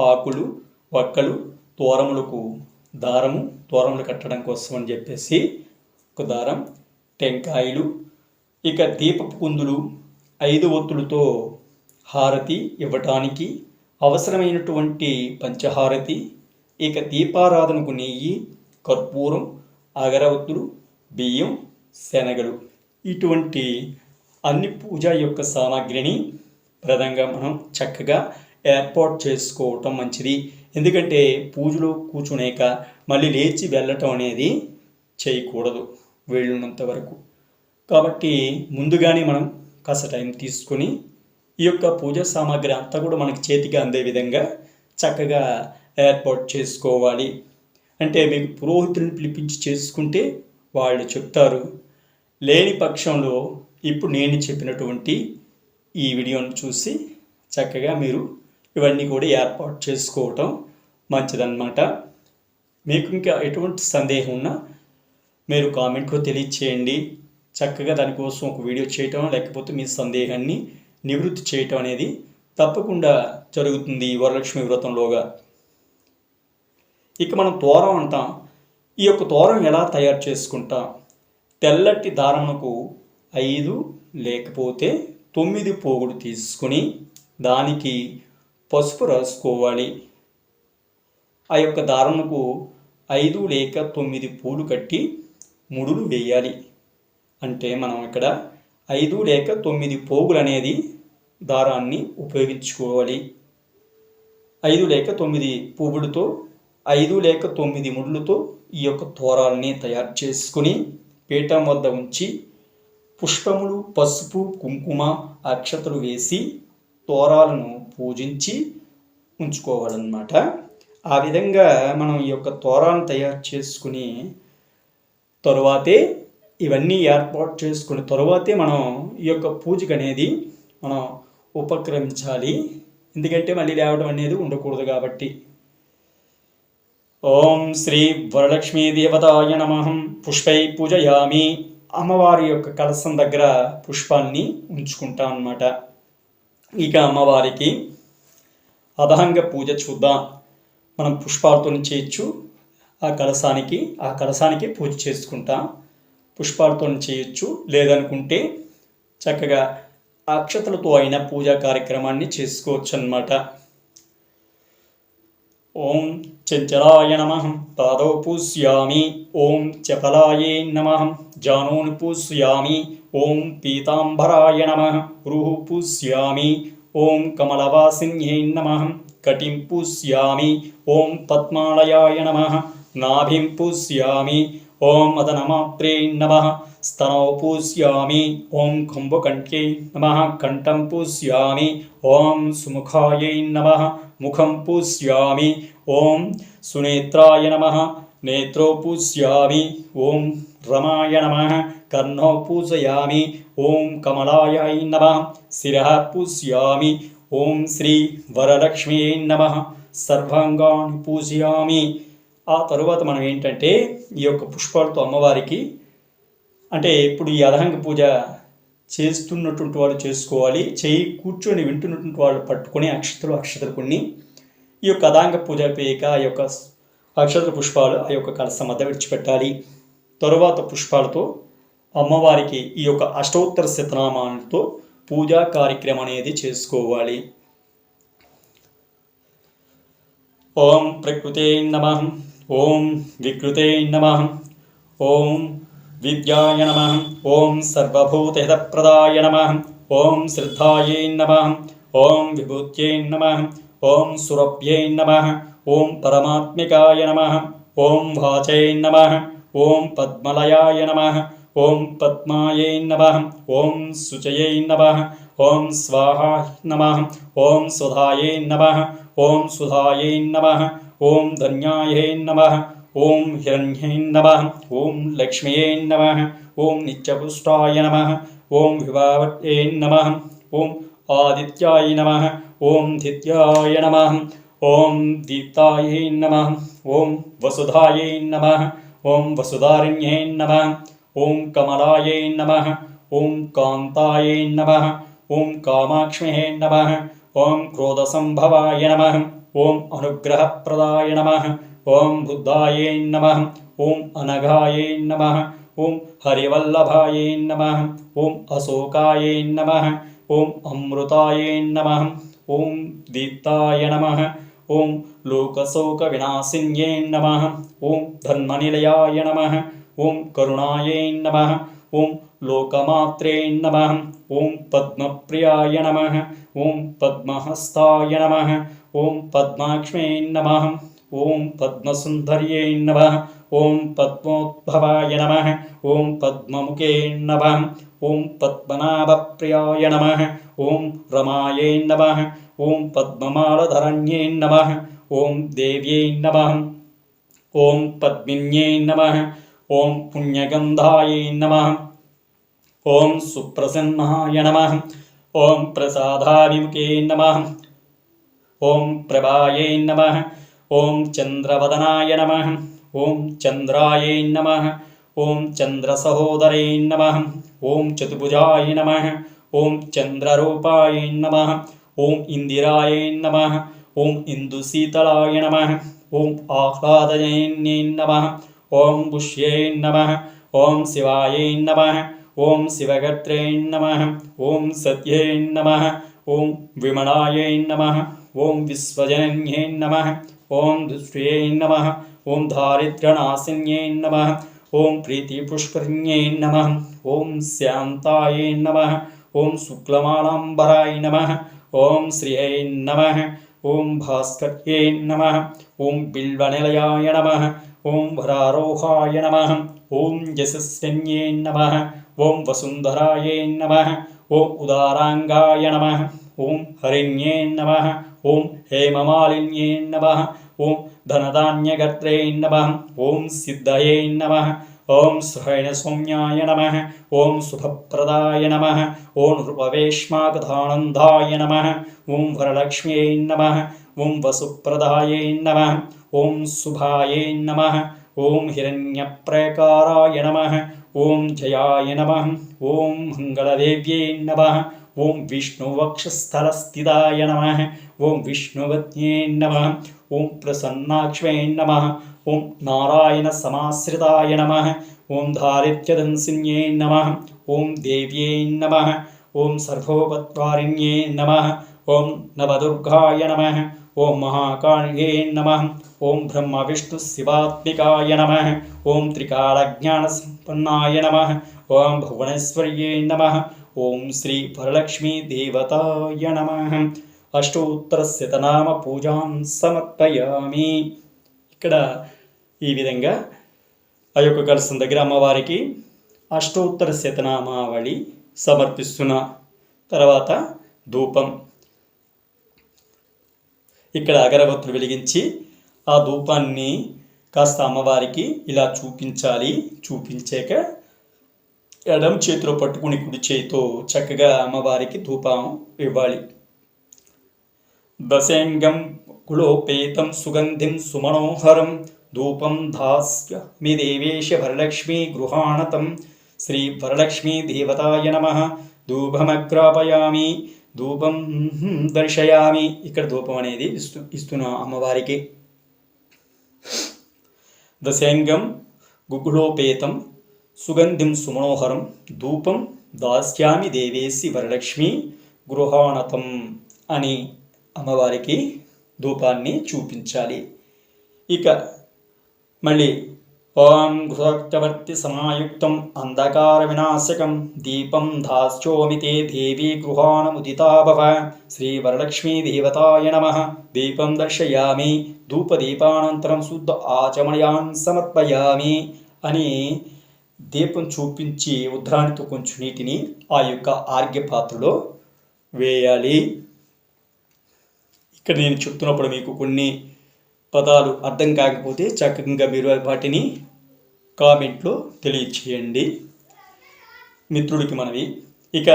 Speaker 1: ఆకులు, వక్కలు, తోరములకు దారము, తోరములు కట్టడం కోసం అని చెప్పేసి ఒక దారం, టెంకాయలు, ఇక దీపపు కుందులు, 5 ఒత్తులతో హారతి ఇవ్వటానికి అవసరమైనటువంటి పంచహారతి, ఇక దీపారాధనకు నెయ్యి, కర్పూరం, అగరవత్తులు, బియ్యం, శనగలు, ఇటువంటి అన్ని పూజ యొక్క సామాగ్రిని ప్రధానంగా మనం చక్కగా ఏర్పాటు చేసుకోవటం మంచిది. ఎందుకంటే పూజలో కూర్చునేక మళ్ళీ లేచి వెళ్ళటం అనేది చేయకూడదు వీళ్ళున్నంత వరకు. కాబట్టి ముందుగానే మనం కాస్త టైం తీసుకొని ఈ యొక్క పూజా సామాగ్రి అంతా కూడా మనకి చేతికి అందే విధంగా చక్కగా ఏర్పాటు చేసుకోవాలి. అంటే మీకు పురోహితులను పిలిపించి చేసుకుంటే వాళ్ళు చెప్తారు. లేని పక్షంలో ఇప్పుడు నేను చెప్పినటువంటి ఈ వీడియోను చూసి చక్కగా మీరు ఇవన్నీ కూడా ఏర్పాటు చేసుకోవటం మంచిదన్నమాట. మీకు ఇంకా ఎటువంటి సందేహం ఉన్నా మీరు కామెంట్లో తెలియచేయండి. చక్కగా దానికోసం ఒక వీడియో చేయటం లేకపోతే మీ సందేహాన్ని నివృత్తి చేయటం అనేది తప్పకుండా జరుగుతుంది ఈ వరలక్ష్మి వ్రతంలోగా. ఇక మనం తోరం అంటాం. ఈ యొక్క తోరం ఎలా తయారు చేసుకుంటాం? తెల్లటి దారమునకు 5 లేకపోతే 9 పోగులు తీసుకుని దానికి పసుపు రాసుకోవాలి. ఆ యొక్క దారమునకు 5 లేక 9 పూలు కట్టి ముడులు వేయాలి. అంటే మనం ఇక్కడ 5 లేక 9 పోగులు అనేది దారాన్ని ఉపయోగించుకోవాలి. 5 లేక 9 పువ్వులతో 5 లేక 9 ముళ్ళుతో ఈ యొక్క తోరాలని తయారు చేసుకుని పీఠం వద్ద ఉంచి పుష్పములు, పసుపు, కుంకుమ, అక్షతలు వేసి తోరాలను పూజించి ఉంచుకోవాలన్నమాట. ఆ విధంగా మనం ఈ యొక్క తోరాలను తయారు చేసుకుని తరువాతే ఇవన్నీ ఏర్పాటు చేసుకున్న తరువాతే మనం ఈ యొక్క పూజకు అనేది మనం ఉపక్రమించాలి. ఎందుకంటే మళ్ళీ లేవడం అనేది ఉండకూడదు కాబట్టి. ఓం శ్రీ వరలక్ష్మీ దేవతాయ నమః. పుష్పై పూజయామి. అమ్మవారి యొక్క కలశం దగ్గర పుష్పాన్ని ఉంచుకుంటాం అన్నమాట. ఇక అమ్మవారికి అదహంగ పూజ చూద్దాం. మనం పుష్పాలతో చేయొచ్చు. ఆ కలశానికి పూజ చేసుకుంటాం. పుష్పాలతో చేయొచ్చు. లేదనుకుంటే చక్కగా అక్షతలతో అయిన పూజా కార్యక్రమాన్ని చేసుకోవచ్చు అన్నమాట. ఓం చంచలాయ నమః. పాదౌ పూజ్యామి. ఓం చపలాయే నమః. జానూన్ పూజ్యామి. ఓం పీతాంబరాయ నమః. రుహు పూజ్యామి. ఓం కమలవాసిన్యై నమః. కటిం పూజ్యామి. ఓం పద్మాలయాయ నమః. నాభిం పూజ్యామి. ఓం అదనమాత్రే నమః. స్తనౌ పూజ్యామి. ఓం కుంభకంఠ్యై నమః. కంఠం పూజ్యామి. ఓం సుముఖాయై నమః. ముఖం పూజ్యామి. ఓం సునేత్రాయ నమః. నేత్రౌ పూజ్యామి. ఓం రమాయ నమః. కర్ణౌ పూజయామి. ఓం కమలాయై నమః. శిరః పూజ్యామి. ఓం శ్రీ వరలక్ష్మీ నమః. సర్వాంగాన్ని పూజయామి. ఆ తరువాత మనం ఏంటంటే ఈ యొక్క పుష్పాలతో అమ్మవారికి అంటే ఇప్పుడు ఈ అదహంగ పూజ చేస్తున్నటువంటి వాళ్ళు చేసుకోవాలి. కూర్చొని వింటున్నటువంటి వాళ్ళు పట్టుకొని అక్షతలు కొన్ని ఈ యొక్క అదాంగ పూజ అయిపోయాక ఆ యొక్క అక్షతల పుష్పాలు ఆ యొక్క కలశం మధ్య విడిచిపెట్టాలి. తరువాత పుష్పాలతో అమ్మవారికి ఈ యొక్క అష్టోత్తర శతనామాలతో పూజా కార్యక్రమం అనేది చేసుకోవాలి. ఓం ప్రకృతే నమః. ఓం వికృతే నమః. ఓం విద్యాయ నమః. ఓం సర్వభూతహితప్రదాయ నమః. ఓం శ్రద్ధాయై నమః. ఓం విభూత్యై నమః. ఓం సురభ్యై నమః. ఓం పరమాత్మికాయ నమః. ఓం వాచై నమః. ఓం పద్మలయాయ నమః. ఓం పద్మాయై నమః. ఓం శుచయై నమః. ఓం స్వాహాయ నమః. ఓం సుధాయై నమః. ఓం సుధాయై నమః. ఓం ధన్యాయై నమః. ఓం హిరణ్యై నమః. ఓం లక్ష్మ్యై నమః. ఓం నిత్యపుష్టాయ నమః. ఓం విభావత్యై నమః. ఓం ఆదిత్యాయ నమః. ఓం దిత్యాయ నమః. ఓం దీప్తాయై నమః. ఓం వసుధాయై నమః. ఓం వసుధారణ్యై నమః. ఓం కమలాయై నమః. ఓం కాంతాయై నమః. ఓం కామాక్ష్మ్యై నమః. ఓం క్రోధసంభవాయ నమః. ఓం అనుగ్రహప్రదాయ నమః. ఓం బుద్ధాయై నమః. ఓం అనఘాయై నమః. ఓం హరివల్లభాయై నమః. ఓం అశోకాయై నమః. ఓం అమృతాయై నమః. ఓం దీప్తాయ నమః. ఓం లోకశోక వినాశిన్యై నమః. ఓం ధన్మనిలయాయ నమః. ఓం కరుణాయై నమః. ఓం లోకమాత్రే నమః. ఓం పద్మప్రియాయ నమః. ఓం పద్మహస్తాయ నమః. ఓం పద్మాక్ష్మే నమః. ఓం పద్మసుందర్యై నమః. ఓం పద్మోద్భవాయ నమః. ఓం పద్మముఖే నమః. ఓం పద్మనాభప్రియాయ నమః. ఓం రమాయై నమః. ఓం పద్మమాలధరణ్యై నమః. ఓం దేవ్యై నమః. ఓం పద్మిన్యై నమః. ఓం పుణ్యగంధాయై నమః. ఓం సుప్రసన్నాయ నమః. ఓం ప్రసాదాభిముఖే నమః. ఓం ప్రభాయై నమః. ఓం చంద్రవదనాయ నమః. ఓం చంద్రాయై నమః. ఓం చంద్రసహోదరై నమః. ఓం చతుర్భుజాయ నమః. ఓం చంద్రరూపాయ నమః. ఓం ఇందిరాయై నమః. ఓం ఇందుశీతలాయ నమః. ఓం ఆహ్లాదజన్యై నమః. ఓం పుష్యై నమః. ఓం శివాయై నమః. ఓం శివగత్రై నమః. ఓం సత్యై నమః. ఓం విమలాయై నమః. ఓం విశ్వజనన్యై నమః. ఓం దుష్ట్యై నమః. ఓం దారిద్ర్యనాశిన్యై నమః. ఓం ప్రీతిపుష్కరిణ్యై నమః. ఓం శాంతాయే నమః. ఓం శుక్లమాలాంబరాయ నమః. ఓం శ్రీయై నమః. ఓం భాస్కర్యే నమః. ఓం బిల్వనిలయాయ నమః. ఓం వరారోహాయ నమః. ఓం యశస్విన్యే నమః. ఓం వసుంధరాయే నమః. ఓం ఉదారాంగాయ నమః. ఓం హరిణ్యే నమః. ఓం హేమమాలిన్యే నమః. ఓం ధనధాన్యగర్త్రే నమః. ఓం సిద్ధయే నమః. ఓం సౌమ్యాయ నమః. ఓం శుభప్రదాయ నమః. ఓం నృపవేష్మాకథానందాయ నమః. ఓం వరలక్ష్మ్యై నమః. ఓం వసుప్రదాయై నమః. ఓం శుభాయై నమః. ఓం హిరణ్యప్రకారాయ నమః. ఓం జయాయ నమః. ఓం మంగళదేవ్యై నమః. ఓం విష్ణువక్షస్థలస్థితాయ నమః. ఓం విష్ణువత్యై నమః. ఓం ప్రసన్నాక్ష్మై నమః. ఓం నారాయణ సమాశ్రితాయ నమః. ఓం దారిద్ర్యదంసిన్యై నమః. ఓం దేవ్యై నమః. ఓం సర్వోపత్వారిణ్యై నమః. ఓం నవదుర్గాయ నమః. ఓం మహాకాళ్యై నమః. ఓం బ్రహ్మ విష్ణు శివాత్మికాయ నమః. ఓం త్రికాలజ్ఞానసంపన్నాయ నమః. ఓం భువనేశ్వర్యై నమః. ఓం శ్రీ వరలక్ష్మీ దేవతాయ నమః. అష్టోత్తరశతనామ పూజాం సమర్పయామి. ఇక్కడ ఈ విధంగా ఆ యొక్క కలశం దగ్గర అమ్మవారికి అష్టోత్తర శతనామావళి సమర్పిస్తున్న తర్వాత ధూపం, ఇక్కడ అగరబత్తులు వెలిగించి ఆ ధూపాన్ని కాస్త అమ్మవారికి ఇలా చూపించాలి. చూపించాక ఎడమ చేతిలో పట్టుకుని కుడి చేతితో చక్కగా అమ్మవారికి ధూపం ఇవ్వాలి. దశంగం కులోపేతం సుగంధిం సుమనోహరం ధూపం దాస్యామి దేవేశ వరలక్ష్మీ గృహాణతం. శ్రీ వరలక్ష్మీ దేవతాయ నమః. ధూపమగ్రాపయామి, ధూపం దర్శయామి. ఇక్కడ ధూపం అనేది ఇస్తున్నా అమ్మవారికి. దశంగం గుగులోపేతం సుగంధిం సుమనోహరం ధూపం దాస్యామి దేవేసి వరలక్ష్మి గృహాణతం అని అమ్మవారికి ధూపాన్ని చూపించాలి. ఇక మళ్ళీ ఓం గృహోక్తవర్తి సమాయుక్తం అంధకార వినాశకం దీపం దాస్యోమి తే దేవీ గృహాణముదితా భవ. శ్రీ వరలక్ష్మీ దేవతాయ నమః. దీపం దర్శయామి, ధూపదీపానంతరం శుద్ధ ఆచమనయాన్ సమర్పయామి అని దీపం చూపించి ఉద్రాణితో కొంచెం నీటిని ఆ యొక్క ఆర్ఘ్యపాత్రలో వేయాలి. ఇక్కడ నేను చెప్తున్నప్పుడు మీకు కొన్ని పదాలు అర్థం కాకపోతే చక్కగా మీరు వాటిని కామెంట్లో తెలియచేయండి. మిత్రుడికి మనవి. ఇక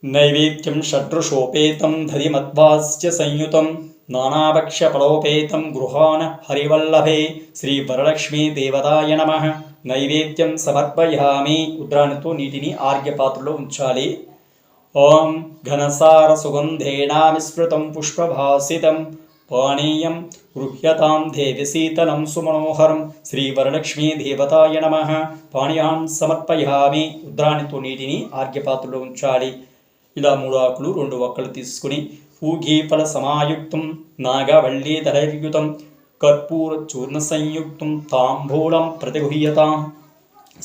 Speaker 1: నైవేద్యం షడ్రుషోపేతం ధరిమద్వాస్య సంయుతం నానాభక్ష ఫలోపేతం గృహాన హరివల్లభే. శ్రీ వరలక్ష్మీ దేవతాయ నమః. నైవేద్యం సమర్పయామి. ఉద్రాణితో నీటిని ఆర్ఘ్యపాత్రలో ఉంచాలి. ఓం ఘనసార సుగంధేనా విస్మృతం పుష్పభాసితం పానీయం గృహ్యతాం దేవి శీతలం సుమనోహరం. శ్రీ వరలక్ష్మీ దేవతాయ నమః. పానీయాన్ సమర్పయామి. ఉద్రాణితో నీటిని ఆర్ఘ్యపాత్రలో ఉంచాలి. ఇలా 3 ఆకులు 2 ఒక్కలు తీసుకుని పూగీఫల సమాయుక్తం నాగవల్లీధరయుతం కర్పూర చూర్ణ సంయుక్తం తాంబూలం ప్రతిగృహ్యతాం.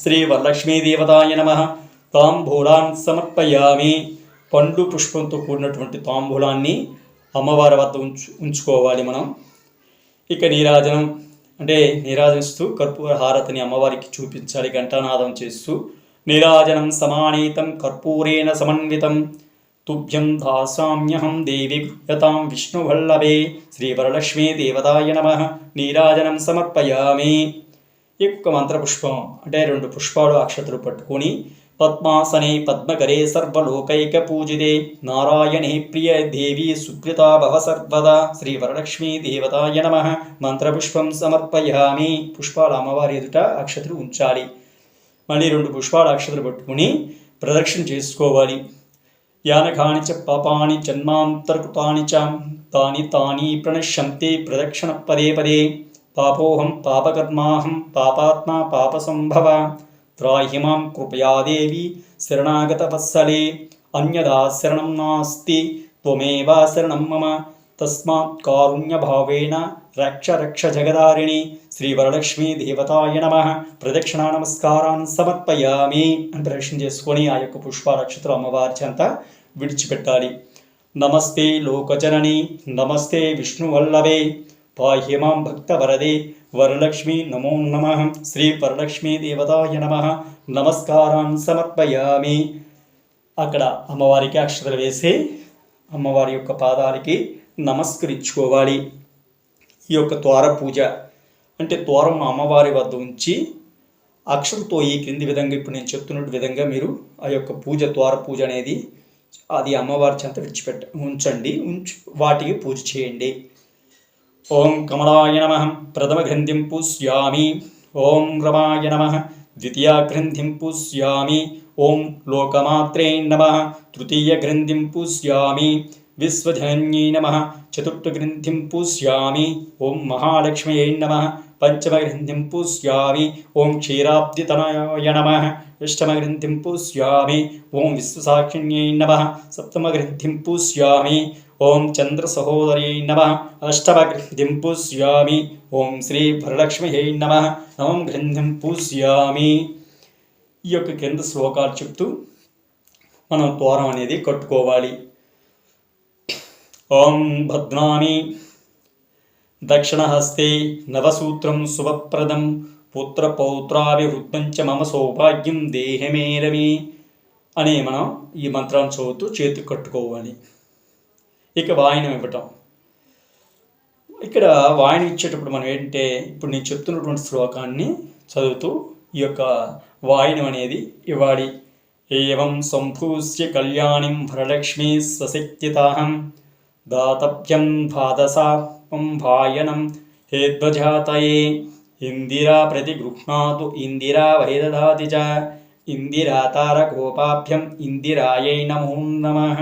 Speaker 1: శ్రీ వరలక్ష్మీ దేవతాయ నమః. తాంబూలాన్ సమర్పయామి. పండు పుష్పంతో కూడినటువంటి తాంబూలాన్ని అమ్మవారి వద్ద ఉంచుకోవాలి మనం. ఇక నీరాజనం అంటే నీరాజనిస్తూ కర్పూర హారతిని అమ్మవారికి చూపించాలి ఘంటానాదం చేస్తూ. నీరాజనం సమానీతం కర్పూరేణ సమన్వితం తుభ్యం దాసామ్యహం దేవి గృహ్యతాం విష్ణువల్లభే. శ్రీ వరలక్ష్మీ దేవతాయ నమః. నీరాజనం సమర్పయామి. ఈ యొక్క మంత్రపుష్పం అంటే 2 పుష్పాలు అక్షతలు పట్టుకొని పద్మాసనే పద్మకరే సర్వలోకైక పూజితే నారాయణే ప్రియ దేవి సుకృతా భవ సర్వదా. శ్రీ వరలక్ష్మీ దేవతాయ నమః. మంత్రపుష్పం సమర్పయామి. పుష్పాలు అమ్మవారి ఎదుట అక్షతలు ఉంచాలి. మళ్ళీ 2 పుష్పాలు అక్షతలు పట్టుకుని ప్రదక్షిణ చేసుకోవాలి. యానకాని చ పాపాని జన్మాంతర్కృతాని చ తాని తాని ప్రణశ్యంతే ప్రదక్షిణ పదే పదే. పాపోహం పాపకర్మాహం పాపాత్మా పాపసంభవ. త్రాహి మాం కృపయా దేవి శరణాగత వత్సలే. అన్యదా శరణం నాస్తి త్వమేవ శరణం మమ. తస్మాత్ కారుణ్యభావేన రక్ష రక్ష జగదారిణి శ్రీ వరలక్ష్మీ దేవతాయ నమః ప్రదక్షిణా నమస్కారాన్ని సమర్పయామి అని ప్రదక్షిణ చేసుకొని ఆ యొక్క పుష్పారక్షతలు అమ్మవారి చెంత విడిచిపెట్టాలి. నమస్తే లోకజనని నమస్తే విష్ణువల్లభే పాహ్యమాం భక్తవరదే వరలక్ష్మీ నమో నమః శ్రీ వరలక్ష్మీ దేవతాయ నమః నమస్కారాన్ని సమర్పయామి. అక్కడ అమ్మవారికి అక్షతలు వేసి అమ్మవారి యొక్క పాదాలకి నమస్కరించుకోవాలి. ఈ యొక్క ద్వార పూజ అంటే ద్వారం అమ్మవారి వద్ద ఉంచి అక్షతతో ఈ క్రింది విధంగా ఇప్పుడు నేను చెప్తున్న విధంగా మీరు ఆ యొక్క పూజ ద్వార పూజ అనేది అది అమ్మవారి చెంత ఉంచండి. వాటికి పూజ చేయండి. ఓం కమలాయ నమః ప్రథమ గ్రంథిం పూజ్యామి. ఓం రమాయ నమః ద్వితీయ గ్రంథిం పూజ్యామి. ఓం లోకమాత్రే నమః తృతీయ గ్రంథిం పూజ్యామి. విశ్వజనన్యై నమః చతుర్థ గ్రంథిం పూజ్యామి. ఓం మహాలక్ష్మ్యై నమః పంచమ గ్రంథిం పూజ్యామి. ఓం క్షీరాబ్ధితనయాయ నమః అష్టమ గ్రంథిం పూజ్యామి. ఓం విశ్వసాక్షిణ్యై నమః సప్తమ గ్రంథిం పూజ్యామి. ఓం చంద్ర సహోదర్యై నమః అష్టమ గ్రంథిం పూజ్యామి. ఓం శ్రీ వరలక్ష్మ్యై నమః నవమ గ్రంథిం పూజ్యామి. ఈ యొక్క కింద శ్లోకాలు చెప్తూ మనం ద్వారం అనేది కట్టుకోవాలి. ఓం భద్నామి దక్షిణహస్తే నవసూత్రం శుభప్రదం పుత్రపౌత్రాభివృద్ధం చ మమ సౌభాగ్యం దేహమేరమి అని మనం ఈ మంత్రాన్ని చదువుతూ చేతికి కట్టుకోవాలి. ఇక వాయనం ఇవ్వటం. ఇక్కడ వాయనం ఇచ్చేటప్పుడు మనం ఏంటంటే ఇప్పుడు నేను చెప్తున్నటువంటి శ్లోకాన్ని చదువుతూ ఈ యొక్క వాయనం అనేది ఇవ్వాలి. ఏవం సంభూస్య కళ్యాణిం వరలక్ష్మీ స్వశక్తితాహం దాతవ్యం ద్వాదశాం భాయనం హేధ్వజాతయే ఇందిరా ప్రతిగృహ్ణాతు ఇందిరా వైదదాతి చ ఇందిరా తారకోపాభ్యం ఇందిరాయై నమో నమః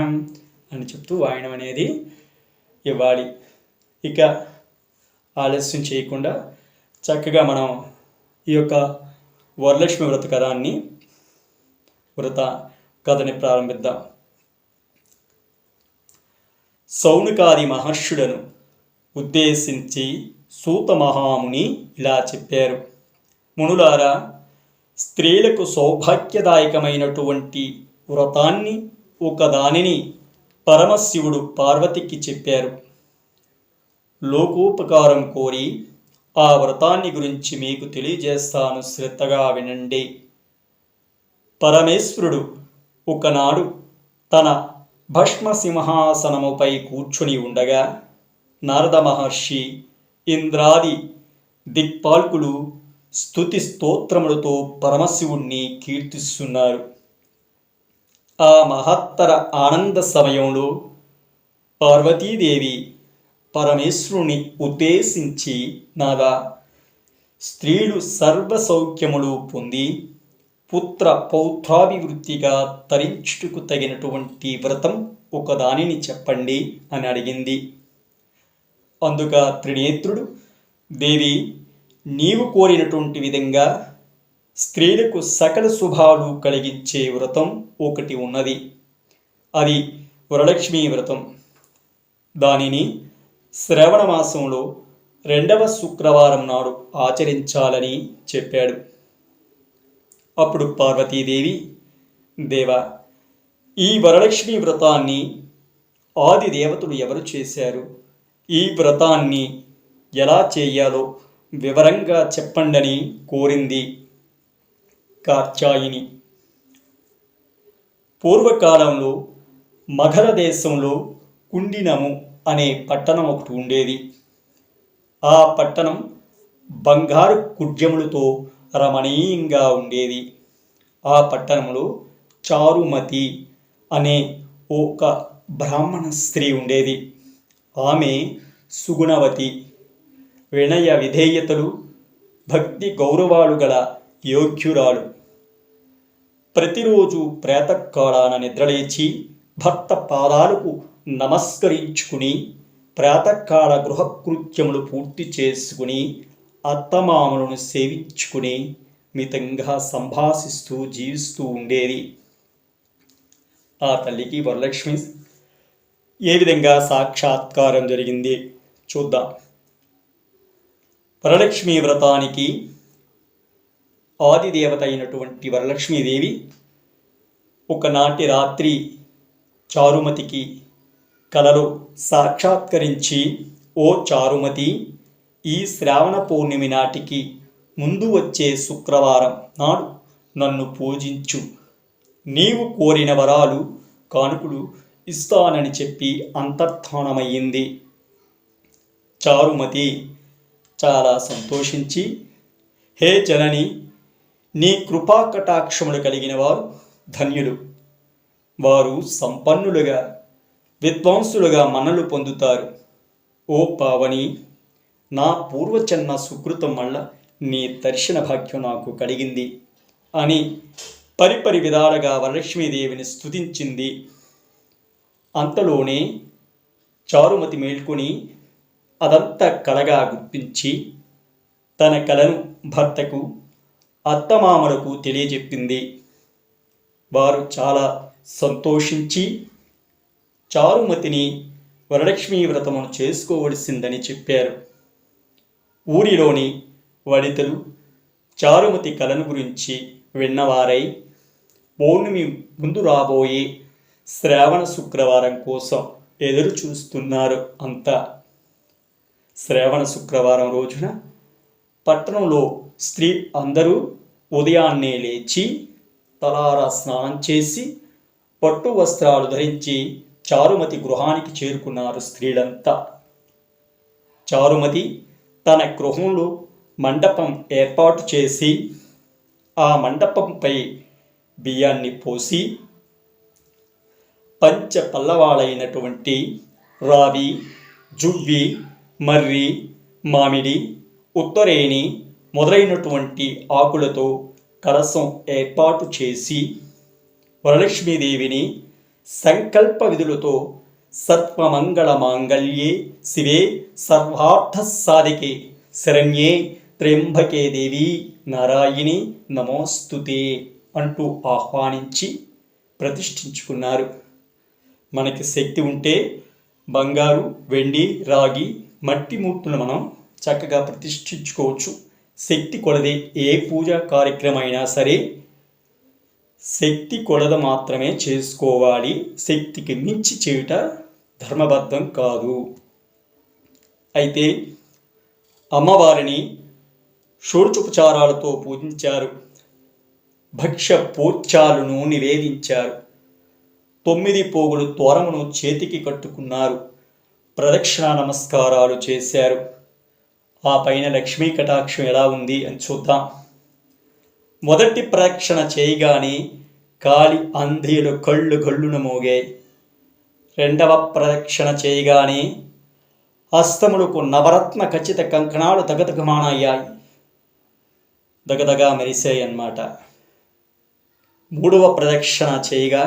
Speaker 1: అని చెప్తూ వాయనం అనేది ఇవ్వాలి. ఇక ఆలస్యం చేయకుండా చక్కగా మనం ఈ యొక్క వరలక్ష్మి వ్రత కథని ప్రారంభిద్దాం. సౌనకాది మహర్షులను ఉద్దేశించి సూత మహాముని ఇలా చెప్పారు. మునులారా, స్త్రీలకు సౌభాగ్యదాయకమైనటువంటి వ్రతాన్ని ఒకదానిని పరమశివుడు పార్వతికి చెప్పారు. లోకోపకారం కోరి ఆ వ్రతాన్ని గురించి మీకు తెలియజేస్తాను, శ్రద్ధగా వినండి. పరమేశ్వరుడు ఒకనాడు తన భస్మసింహాసనముపై కూర్చుని ఉండగా నారద మహర్షి ఇంద్రాది దిక్పాల్కులు స్తుతి స్తోత్రములతో పరమశివుణ్ణి కీర్తిస్తున్నారు. ఆ మహత్తర ఆనంద సమయంలో పార్వతీదేవి పరమేశ్వరుని ఉద్దేశించి, నాదా, స్త్రీలు సర్వసౌఖ్యములు పొంది పుత్ర పౌత్రాభివృద్ధిగా తరించుటకు తగినటువంటి వ్రతం ఒకదానిని చెప్పండి అని అడిగింది. అందుక త్రినేత్రుడు, దేవి, నీవు కోరినటువంటి విధంగా స్త్రీలకు సకల శుభాలు కలిగించే వ్రతం ఒకటి ఉన్నది. అది వరలక్ష్మీ వ్రతం. దానిని శ్రవణ మాసంలో 2వ శుక్రవారం నాడు ఆచరించాలని చెప్పాడు. అప్పుడు పార్వతీదేవి, దేవా, ఈ వరలక్ష్మి వ్రతాన్ని ఆది దేవతలు ఎవరు చేశారు? ఈ వ్రతాన్ని ఎలా చేయాలో వివరంగా చెప్పండని కోరింది. కాత్యాయిని. పూర్వకాలంలో మగధ దేశంలో కుండినము అనే పట్టణం ఒకటి ఉండేది. ఆ పట్టణం బంగారు కుడ్యములతో రమణీయంగా ఉండేది. ఆ పట్టణంలో చారుమతి అనే ఒక బ్రాహ్మణ స్త్రీ ఉండేది. ఆమె సుగుణవతి, వినయ విధేయతలు, భక్తి గౌరవాలు గల యోగ్యురాలు. ప్రతిరోజు ప్రాతకాలాన నిద్రలేచి భర్త పాదాలకు నమస్కరించుకుని ప్రాతకాల గృహకృత్యములు పూర్తి చేసుకుని అత్తమామలను సేవించుకుని మితంగా సంభాషిస్తూ జీవిస్తూ ఉండేది. ఆ తల్లికి వరలక్ష్మి ఏ విధంగా సాక్షాత్కారం జరిగింది చూద్దాం. వరలక్ష్మీ వ్రతానికి ఆదిదేవత అయినటువంటి వరలక్ష్మీదేవి ఒకనాటి రాత్రి చారుమతికి కలలో సాక్షాత్కరించి, ఓ చారుమతి, ఈ శ్రావణ పౌర్ణమి నాటికి ముందు వచ్చే శుక్రవారం నాడు నన్ను పూజించు, నీవు కోరిన వరాలు కానుకలు ఇస్తానని చెప్పి అంతర్ధానమయ్యింది. చారుమతి చాలా సంతోషించి, హే జనని, నీ కృపా కటాక్షములు కలిగిన వారు ధన్యులు. వారు సంపన్నులుగా విద్వాంసులుగా మన్నలు పొందుతారు. ఓ పావని, నా పూర్వజన్మ సుకృతం వల్ల నీ దర్శన భాగ్యం నాకు కలిగింది అని పరిపరి విధాలుగా వరలక్ష్మీదేవిని స్తుతించింది. అంతలోనే చారుమతి మేల్కొని అదంతా కలగా గుర్తించి తన కలను భర్తకు, అత్తమామలకు తెలియజెప్పింది. వారు చాలా సంతోషించి చారుమతిని వరలక్ష్మీ వ్రతమును చేసుకోవలసిందని చెప్పారు. ఊరిలోని వనితలు చారుమతి కలను గురించి విన్నవారై పౌర్ణమి ముందు రాబోయే శ్రావణ శుక్రవారం కోసం ఎదురు చూస్తున్నారు. అంతా శ్రావణ శుక్రవారం రోజున పట్టణంలో స్త్రీ అందరూ ఉదయాన్నే లేచి తలారా స్నానం చేసి పట్టు వస్త్రాలు ధరించి చారుమతి గృహానికి చేరుకున్నారు స్త్రీలంతా. చారుమతి తన గృహంలో మండపం ఏర్పాటు చేసి ఆ మండపంపై బియ్యాన్ని పోసి పంచ పల్లవాలైనటువంటి రావి, జువ్వి, మర్రి, మామిడి, ఉత్తరేణి మొదలైనటువంటి ఆకులతో కలశం ఏర్పాటు చేసి వరలక్ష్మీదేవిని సంకల్ప విధులతో సర్వమంగళ మాంగళ్యే శివే సర్వార్థ సాధికే శరణ్యే త్ర్యంబకే దేవి నారాయణి నమోస్తుతే అంటూ ఆహ్వానించి ప్రతిష్ఠించుకున్నారు. మనకి శక్తి ఉంటే బంగారు, వెండి, రాగి, మట్టి మూర్తులను మనం చక్కగా ప్రతిష్ఠించుకోవచ్చు. శక్తి కొలది ఏ పూజా కార్యక్రమం అయినా సరే శక్తి కొలద మాత్రమే చేసుకోవాలి. శక్తికి మించి చేయుట ధర్మబద్ధం కాదు. అయితే అమ్మవారిని షోడశోపచారాలతో పూజించారు. భక్ష్య పోత్యాలను నివేదించారు. 9 పోగులు తోరమును చేతికి కట్టుకున్నారు. ప్రదక్షిణా నమస్కారాలు చేశారు. ఆ పైన లక్ష్మీ కటాక్షం ఎలా ఉంది అని చూద్దాం. మొదటి ప్రదక్షిణ చేయగానే కాలి అంధీలు కళ్ళు గళ్ళున మోగాయి. రెండవ ప్రదక్షిణ చేయగానే హస్తములకు నవరత్న ఖచ్చిత కంకణాలు దగదగమానయ్యాయి, దగదగా మెరిశాయి అన్నమాట. మూడవ ప్రదక్షిణ చేయగా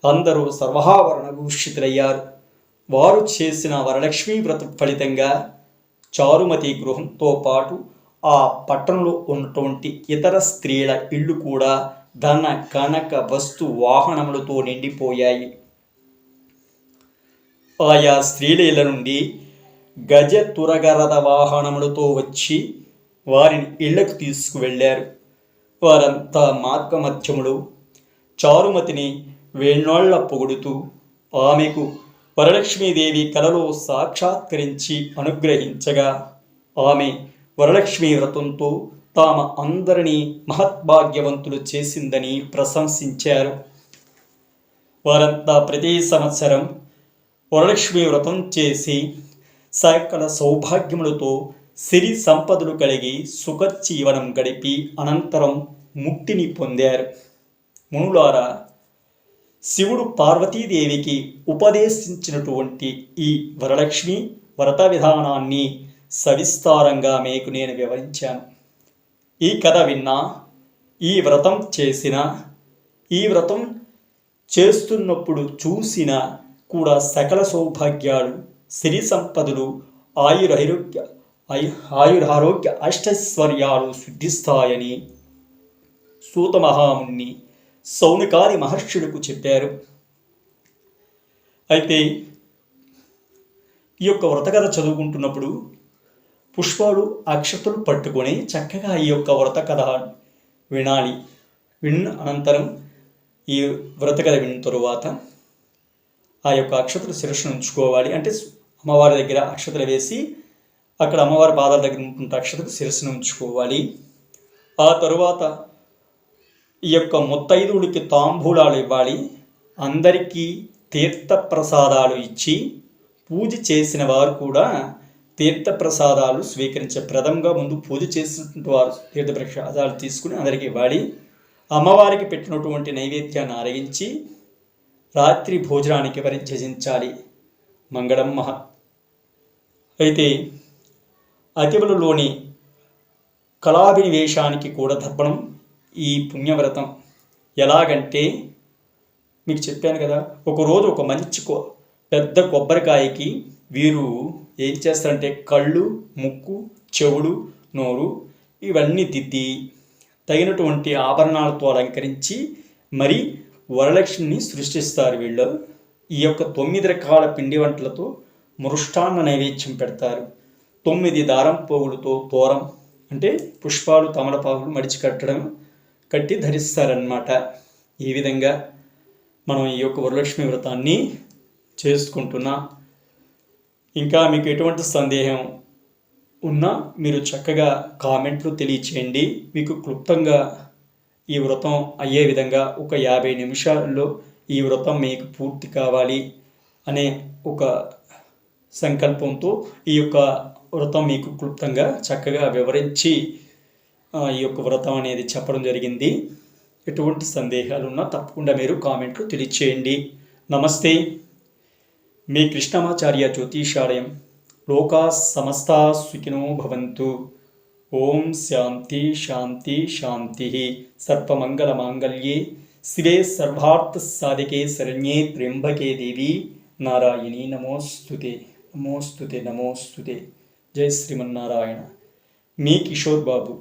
Speaker 1: అందరూ సర్వాభరణ భూషితులయ్యారు. వారు చేసిన వరలక్ష్మీ వ్రత ఫలితంగా చారుమతి గృహంతో పాటు ఆ పట్టణంలో ఉన్నటువంటి ఇతర స్త్రీల ఇళ్ళు కూడా ధన కనక వస్తు వాహనములతో నిండిపోయాయి. ఆయా స్త్రీల ఇళ్ళ నుండి గజ తురగరథ వాహనములతో వచ్చి వారిని ఇళ్లకు తీసుకువెళ్ళారు. వారంతా మార్గమధ్యములు చారుమతిని వేణోళ్ల పొగుడుతూ ఆమెకు వరలక్ష్మీదేవి కలలో సాక్షాత్కరించి అనుగ్రహించగా ఆమె వరలక్ష్మీ వ్రతంతో తాము అందరినీ మహద్భాగ్యవంతులు చేసిందని ప్రశంసించారు. వారంతా ప్రతి సంవత్సరం వరలక్ష్మీ వ్రతం చేసి సకల సౌభాగ్యములతో సిరి సంపదలు కలిగి సుఖజీవనం గడిపి అనంతరం ముక్తిని పొందారు. మునులారా, శివుడు పార్వతీదేవికి ఉపదేశించినటువంటి ఈ వరలక్ష్మి వ్రత విధానాన్ని సవిస్తారంగా మీకు నేను వివరించాను. ఈ కథ విన్నా, ఈ వ్రతం చేసిన, ఈ వ్రతం చేస్తున్నప్పుడు చూసిన కూడా సకల సౌభాగ్యాలు, సిరి సంపదలు, ఆయురారోగ్య అష్టైశ్వర్యాలు సిద్ధిస్తాయని సూత మహాముని సౌనకాది మహర్షులకు చెప్పారు. అయితే ఈ యొక్క వ్రతకథ చదువుకుంటున్నప్పుడు పుష్పాలు అక్షతలు పట్టుకొని చక్కగా ఈ యొక్క వ్రత కథ వినాలి. అనంతరం ఈ వ్రత కథ విన్న తరువాత ఆ యొక్క అక్షతలు శిరస్సును ఉంచుకోవాలి. అంటే అమ్మవారి దగ్గర అక్షతలు వేసి అక్కడ అమ్మవారి పాదాల దగ్గర ఉంటున్న అక్షతలు శిరస్సును ఉంచుకోవాలి. ఆ తరువాత ఈ యొక్క ముత్తైదువుడికి తాంబూలాలు ఇవ్వాలి. అందరికీ తీర్థప్రసాదాలు ఇచ్చి పూజ చేసిన వారు కూడా తీర్థప్రసాదాలు స్వీకరించే ప్రథమంగా ముందు పూజ చేసినటువంటి వారు తీర్థప్రసాదాలు తీసుకుని అందరికీ ఇవ్వాలి. అమ్మవారికి పెట్టినటువంటి నైవేద్యాన్ని ఆరగించి రాత్రి భోజనానికి త్యజించాలి. మంగళం మహా. అయితే అతివలలోని కళాభినివేశానికి కూడా తర్పణం ఈ పుణ్యవ్రతం. ఎలాగంటే మీకు చెప్పాను కదా, ఒకరోజు ఒక మంచి పెద్ద కొబ్బరికాయకి వీరు ఏం చేస్తారంటే కళ్ళు, ముక్కు, చెవులు, నోరు ఇవన్నీ దిద్ది తగినటువంటి ఆభరణాలతో అలంకరించి మరి వరలక్ష్మిని సృష్టిస్తారు. వీళ్ళు ఈ యొక్క 9 రకాల పిండి వంటలతో మృష్టాన్న నైవేద్యం పెడతారు. 9 దారం పోగులతో తోరం అంటే పుష్పాలు, తమలపాకులు మడిచి కట్టి ధరిస్తారన్నమాట. ఈ విధంగా మనం ఈ యొక్క వరలక్ష్మి వ్రతాన్ని చేసుకుంటున్నాం. ఇంకా మీకు ఎటువంటి సందేహం ఉన్నా మీరు చక్కగా కామెంట్లు తెలియచేయండి. మీకు క్లుప్తంగా ఈ వ్రతం అయ్యే విధంగా ఒక 50 నిమిషాల్లో ఈ వ్రతం మీకు పూర్తి కావాలి అనే ఒక సంకల్పంతో ఈ యొక్క వ్రతం మీకు క్లుప్తంగా చక్కగా వివరించి ఈ యొక్క వ్రతం అనేది చెప్పడం జరిగింది. ఎటువంటి సందేహాలు ఉన్నా తప్పకుండా మీరు కామెంట్లు తెలియచేయండి. నమస్తే, మీ కృష్ణమాచార్య జ్యోతిషాలయం. లోకా సమస్తా సుఖినో భవంతు. ఓం శాంతి శాంతి శాంతి. సర్వమంగళ మాంగళ్యే శివే సర్వార్థ సాధికే శరణ్యే త్ర్యంబకే దేవి నారాయణీ నమోస్తుతే నమోస్తుతే నమోస్తుతే. జై శ్రీమన్నారాయణ. మీ కిషోర్ బాబు.